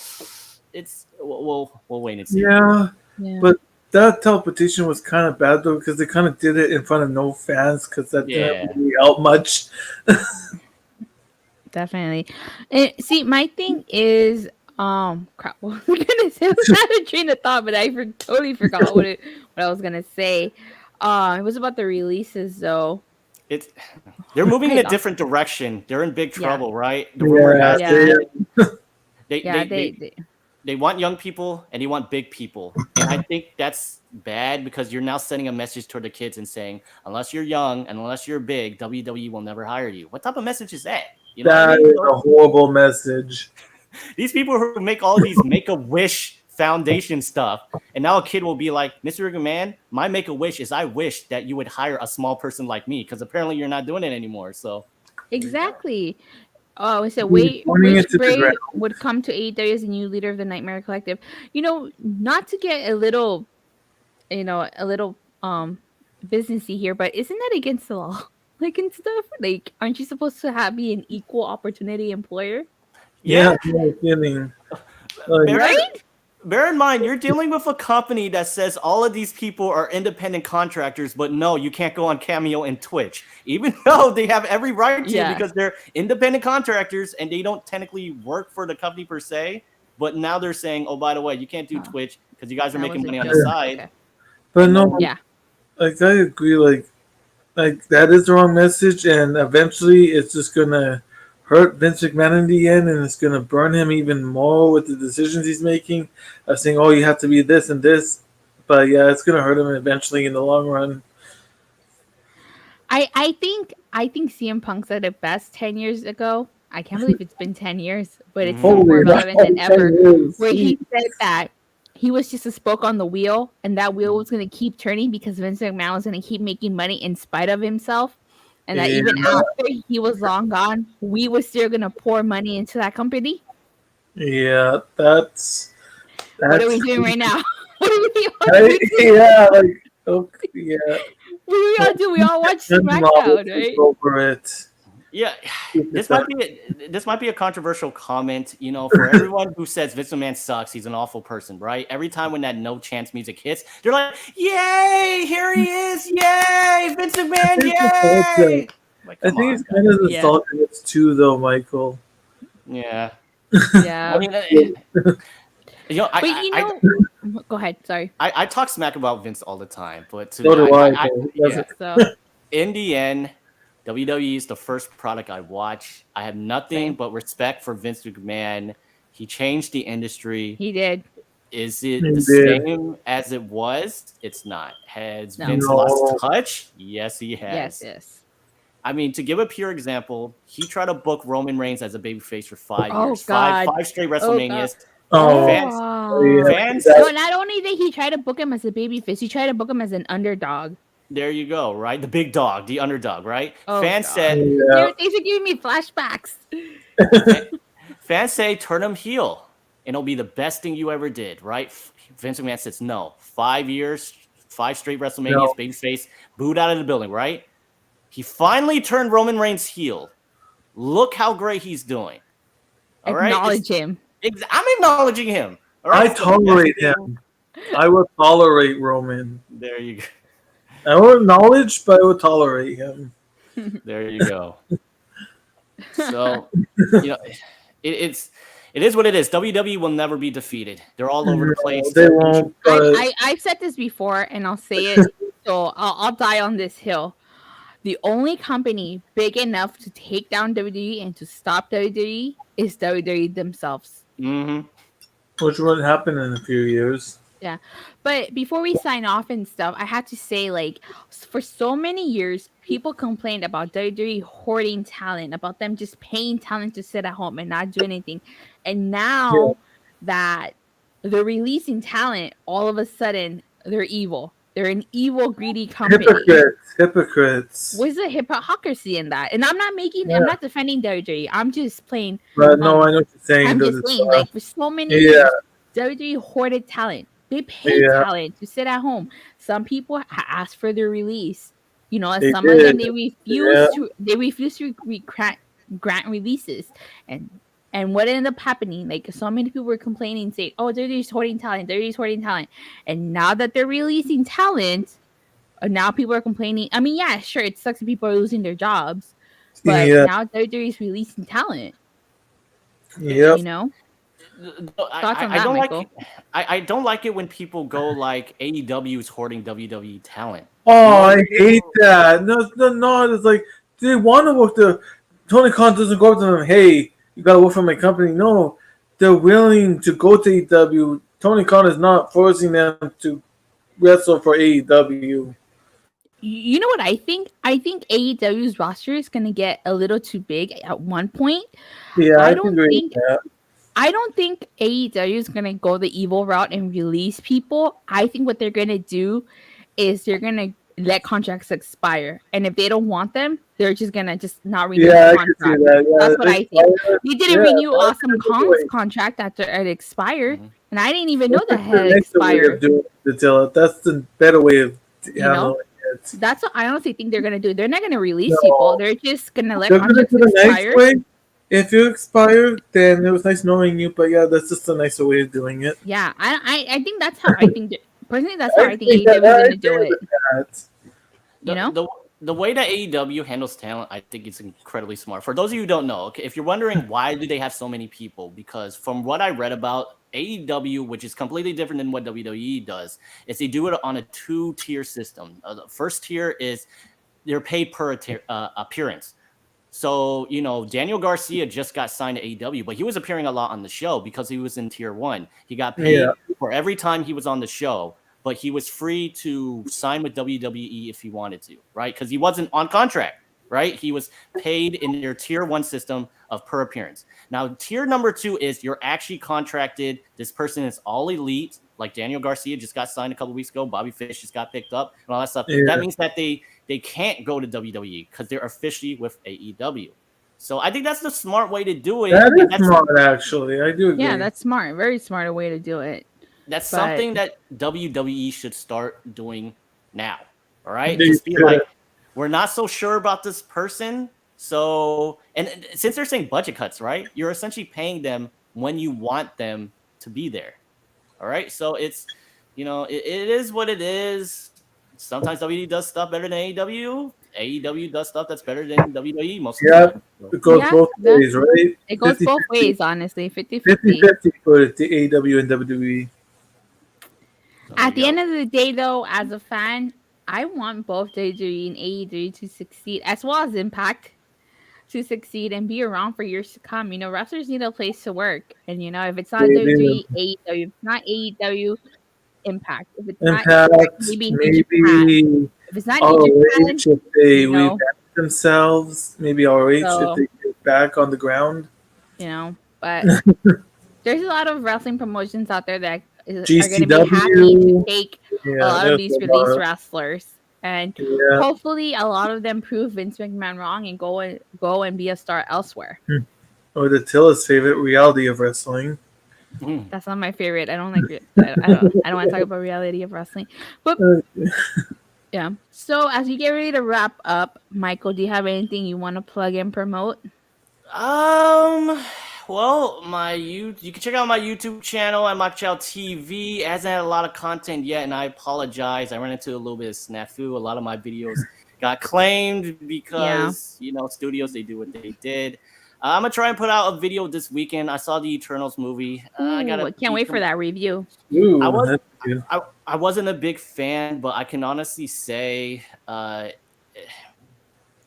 we'll wait and see. Yeah. But that teleportation was kind of bad though because they kind of did it in front of no fans because that didn't really help much. Definitely. See, my thing is, crap. What was I gonna say? I was trying to train of thought, but I totally forgot what I was gonna say. It was about the releases though. They're moving in a different direction. They're in big trouble, right? The rumor has they want young people and they want big people. And I think that's bad because you're now sending a message toward the kids and saying, unless you're young and unless you're big, WWE will never hire you. What type of message is that? You know that is a horrible message. These people who make all these Make-A-Wish Foundation stuff, and now a kid will be like, Mr. McMahon, my Make-A-Wish is I wish that you would hire a small person like me because apparently you're not doing it anymore. So exactly. Oh, I said, which Bray would come to AEW as a new leader of the Nightmare Collective. You know, not to get a little businessy here, but isn't that against the law? Like and stuff? Like, aren't you supposed to be an equal opportunity employer? Yeah, no kidding. Right? Bear in mind, you're dealing with a company that says all of these people are independent contractors, but no, you can't go on Cameo and Twitch, even though they have every right to because they're independent contractors and they don't technically work for the company per se. But now they're saying, oh, by the way, you can't do Twitch because you guys are making money on the side. Okay. But no, like I agree. Like that is the wrong message, and eventually it's just gonna hurt Vince McMahon in the end, and it's gonna burn him even more with the decisions he's making of saying, "Oh, you have to be this and this." But yeah, it's gonna hurt him eventually in the long run. I think CM Punk said it best 10 years ago. I can't believe it's been 10 years, but it's Holy more relevant than ever. 10 years. Where he said that he was just a spoke on the wheel, and that wheel was going to keep turning because Vince McMahon was going to keep making money in spite of himself, and that even after he was long gone, we were still going to pour money into that company. Yeah, that's What are we doing right now? What are we all doing? yeah, like okay, yeah. What do we all do? We all watch Vince SmackDown, right? Over it. Yeah, this might be a controversial comment. You know, for everyone who says Vince McMahon sucks, he's an awful person, right? Every time when that no chance music hits, they're like, "Yay! Here he is! Yay! Vince McMahon! Yay!" Like, I think it's kind of the saltiness too, though, Michael. Yeah. Yeah. I mean, you know, go ahead. Sorry. I talk smack about Vince all the time, but So do I. So in the end, WWE is the first product I watch. I have nothing but respect for Vince McMahon. He changed the industry. he did. Is it the same as it was? It's not. Has Vince lost touch? Yes, he has. Yes. I mean, to give a pure example, he tried to book Roman Reigns as a babyface for 5 years. God. Five straight WrestleManias. Fans. No, not only did he try to book him as a babyface, he tried to book him as an underdog. There you go, right? The big dog, the underdog, right? Fans said... These are giving me flashbacks. Fans say turn him heel, and it'll be the best thing you ever did, right? Vince McMahon says no. 5 years, 5 straight WrestleManias, babyface, booed out of the building, right? He finally turned Roman Reigns heel. Look how great he's doing. All Acknowledge him. I'm acknowledging him. All right? I tolerate him. I will tolerate Roman. There you go. I won't acknowledge, but I will tolerate him. There you go. So, you know, it is what it is. WWE will never be defeated. They're all over the place. They won't. I've said this before, and I'll say it. So I'll die on this hill. The only company big enough to take down WWE and to stop WWE is WWE themselves. Mm-hmm. Which won't happen in a few years. Yeah. But before we sign off and stuff, I had to say, like, for so many years, people complained about WWE hoarding talent, about them just paying talent to sit at home and not do anything. And now that they're releasing talent, all of a sudden, they're evil. They're an evil, greedy company. Hypocrites. What's the hypocrisy in that? And I'm not defending WWE. I'm just playing. But no, I know what you're saying. I'm just saying, like, for so many years, WWE hoarded talent. They pay talent to sit at home. Some people ask for their release. You know, and some of them they refuse to grant releases. And what ended up happening? Like, so many people were complaining, saying, "Oh, WWE's hoarding talent. WWE's hoarding talent." And now that they're releasing talent, now people are complaining. I mean, yeah, sure, it sucks that people are losing their jobs, but now WWE's releasing talent. Yeah, you know. I don't like it when people go like AEW is hoarding WWE talent. Oh, I hate that. No, it's like they want to work the Tony Khan doesn't go up to them, hey, you gotta work for my company. No, they're willing to go to AEW. Tony Khan is not forcing them to wrestle for AEW. You know what I think? I think AEW's roster is gonna get a little too big at one point. Yeah, I don't think AEW is gonna go the evil route and release people. I think what they're gonna do is they're gonna let contracts expire, and if they don't want them, they're just gonna not renew the contract. That's what I think. They didn't renew Awesome Kong's contract after it expired, and I didn't even know that had expired. That's the better way of handling it. That's what I honestly think they're gonna do. They're not gonna release people. They're just gonna let contracts expire. Nice, if you expire, then it was nice knowing you. But yeah, that's just a nicer way of doing it. Yeah, I think that's how I think. Personally, that's how I think AEW is going to do it. You know? The way that AEW handles talent, I think it's incredibly smart. For those of you who don't know, if you're wondering why do they have so many people, because from what I read about AEW, which is completely different than what WWE does, is they do it on a 2-tier system. The first tier is they're paid per appearance. So, Daniel Garcia just got signed to AEW, but he was appearing a lot on the show because he was in tier 1. He got paid for every time he was on the show, but he was free to sign with WWE if he wanted to, right? Because he wasn't on contract, right? He was paid in your tier 1 system of per appearance. Now, tier number 2 is you're actually contracted. This person is all elite, like Daniel Garcia just got signed a couple weeks ago. Bobby Fish just got picked up and all that stuff. That means that they can't go to WWE because they're officially with AEW. So I think that's the smart way to do it. That's smart, actually. I do agree. Yeah, that's smart. Very smart way to do it. That's something that WWE should start doing now. All right? Just be like, we're not so sure about this person. So, and since they're saying budget cuts, right? You're essentially paying them when you want them to be there. All right? So it's, it is what it is. Sometimes WWE does stuff better than AEW. AEW does stuff that's better than WWE most of the time. So. It goes both ways, right? It goes both ways, honestly. 50-50. 50-50 for the AEW and WWE. At the end of the day, though, as a fan, I want both WWE and AEW to succeed, as well as Impact to succeed and be around for years to come. Wrestlers need a place to work. And, if it's not WWE, AEW, if it's not AEW, Impact. If it's not Impact, maybe if it's not ROH, if they revamp themselves, maybe ROH if they get back on the ground. But there's a lot of wrestling promotions out there that are going GCW, to be happy to take a lot of these released wrestlers. And hopefully a lot of them prove Vince McMahon wrong and go and be a star elsewhere. Or Datila's favorite, reality of wrestling. That's not my favorite. I don't like it. I don't want to talk about reality of wrestling. But yeah. So as we get ready to wrap up, Michael, do you have anything you want to plug and promote? Well, you can check out my YouTube channel at McIntyre TV. It hasn't had a lot of content yet, and I apologize. I ran into a little bit of snafu. A lot of my videos got claimed because studios, they do what they did. I'm gonna try and put out a video this weekend. I saw the Eternals movie. I can't wait for that review. I wasn't a big fan, but I can honestly say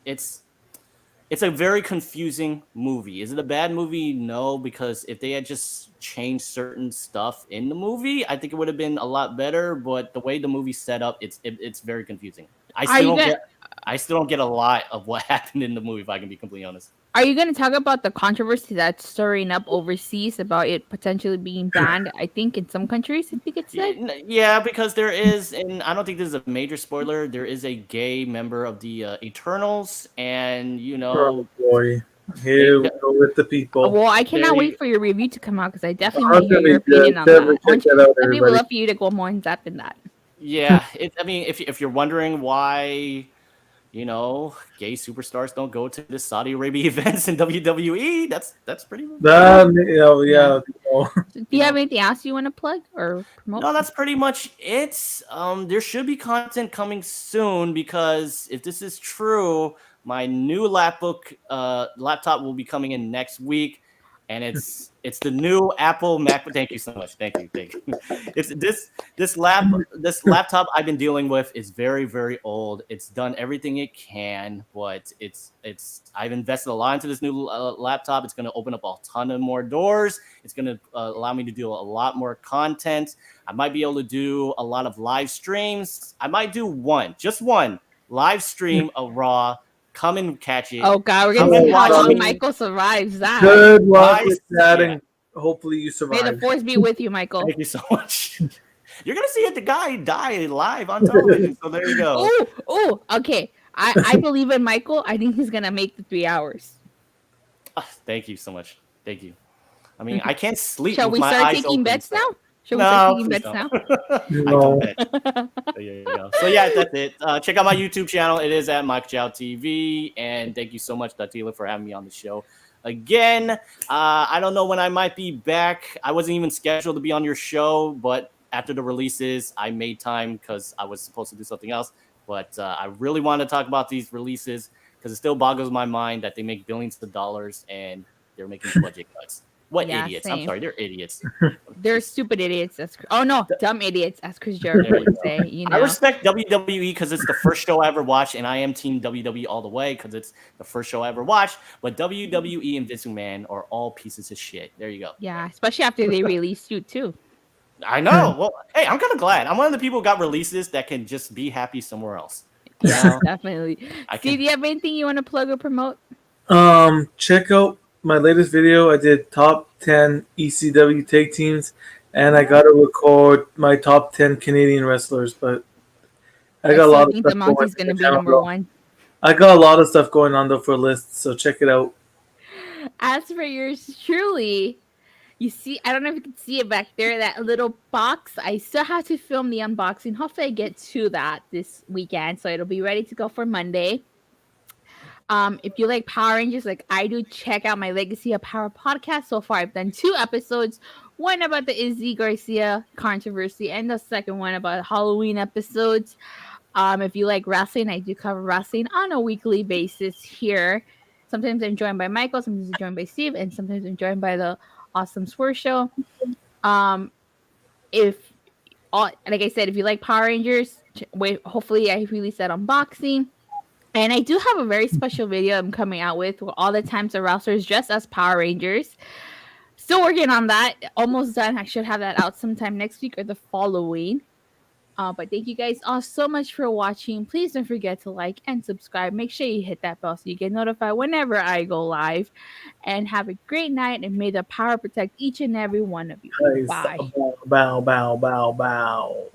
it's a very confusing movie. Is it a bad movie? No, because if they had just changed certain stuff in the movie, I think it would have been a lot better. But the way the movie's set up, it's very confusing. I still don't get a lot of what happened in the movie, if I can be completely honest. Are you going to talk about the controversy that's stirring up overseas about it potentially being banned? I think in some countries, I think it said. Yeah, because there is, and I don't think this is a major spoiler, there is a gay member of the Eternals, and Oh boy, here we go with the people. Well, I cannot wait for your review to come out because I definitely want to hear your opinion on that. I would love for you to go more in depth in that. Yeah, if you're wondering why, gay superstars don't go to the Saudi Arabia events in WWE, that's pretty much Do you have anything else you want to plug or promote? No, that's pretty much it. There should be content coming soon because if this is true, my new laptop will be coming in next week. And it's the new Apple Mac. Thank you so much. Thank you. It's this laptop I've been dealing with is very, very old. It's done everything it can, but I've invested a lot into this new laptop. It's going to open up a ton of more doors. It's going to allow me to do a lot more content. I might be able to do a lot of live streams. I might do just one live stream of Raw. Come and catch it. Oh God, we're gonna see how long Michael survives that. Good luck with that, and hopefully you survive. May the force be with you, Michael. Thank you so much. You're gonna see the guy die live on television, so there you go. Oh, okay. I believe in Michael. I think he's gonna make the 3 hours. Thank you so much. Thank you. I mean, I can't sleep. Shall we start taking bets now? No. No. There you go. So yeah, that's it. Check out my YouTube channel. It is at McIntyre TV. And thank you so much, Datila, for having me on the show again. I don't know when I might be back. I wasn't even scheduled to be on your show, but after the releases, I made time because I was supposed to do something else. But I really want to talk about these releases because it still boggles my mind that they make billions of dollars and they're making budget cuts. What Yeah, idiots? same. I'm sorry, they're idiots. They're stupid idiots. Dumb idiots, as Chris Jericho would say. You know, I respect WWE because it's the first show I ever watched, and I am Team WWE all the way because it's the first show I ever watched. But WWE and Vince McMahon are all pieces of shit. There you go. yeah, especially after they released you too. I know. Well, hey, I'm kind of glad. I'm one of the people who got releases that can just be happy somewhere else. Yeah, definitely. I Steve, do you have anything you want to plug or promote? Check out my latest video. I did top 10 ECW tag teams, and I got to record my top 10 Canadian wrestlers. But I got a lot of think stuff the Monkey's going going to on be number though. one. I got a lot of stuff going on though for lists, so check it out. As for yours truly, you see, I don't know if you can see it back there, that little box. I still have to film the unboxing. Hopefully I get to that this weekend, so it'll be ready to go for Monday. If you like Power Rangers like I do, check out my Legacy of Power podcast. So far, I've done 2 episodes. One about the Izzy Garcia controversy, and the second one about Halloween episodes. If you like wrestling, I do cover wrestling on a weekly basis here. Sometimes I'm joined by Michael, sometimes I'm joined by Steve, and sometimes I'm joined by the Awesome Swerve Show. Like I said, if you like Power Rangers, hopefully I release that unboxing. And I do have a very special video I'm coming out with all the times the wrestlers dressed as Power Rangers. Still working on that. Almost done. I should have that out sometime next week or the following. But thank you guys all so much for watching. Please don't forget to like and subscribe. Make sure you hit that bell so you get notified whenever I go live. And have a great night, and may the power protect each and every one of you. Nice. Bye. Bow, bow, bow, bow.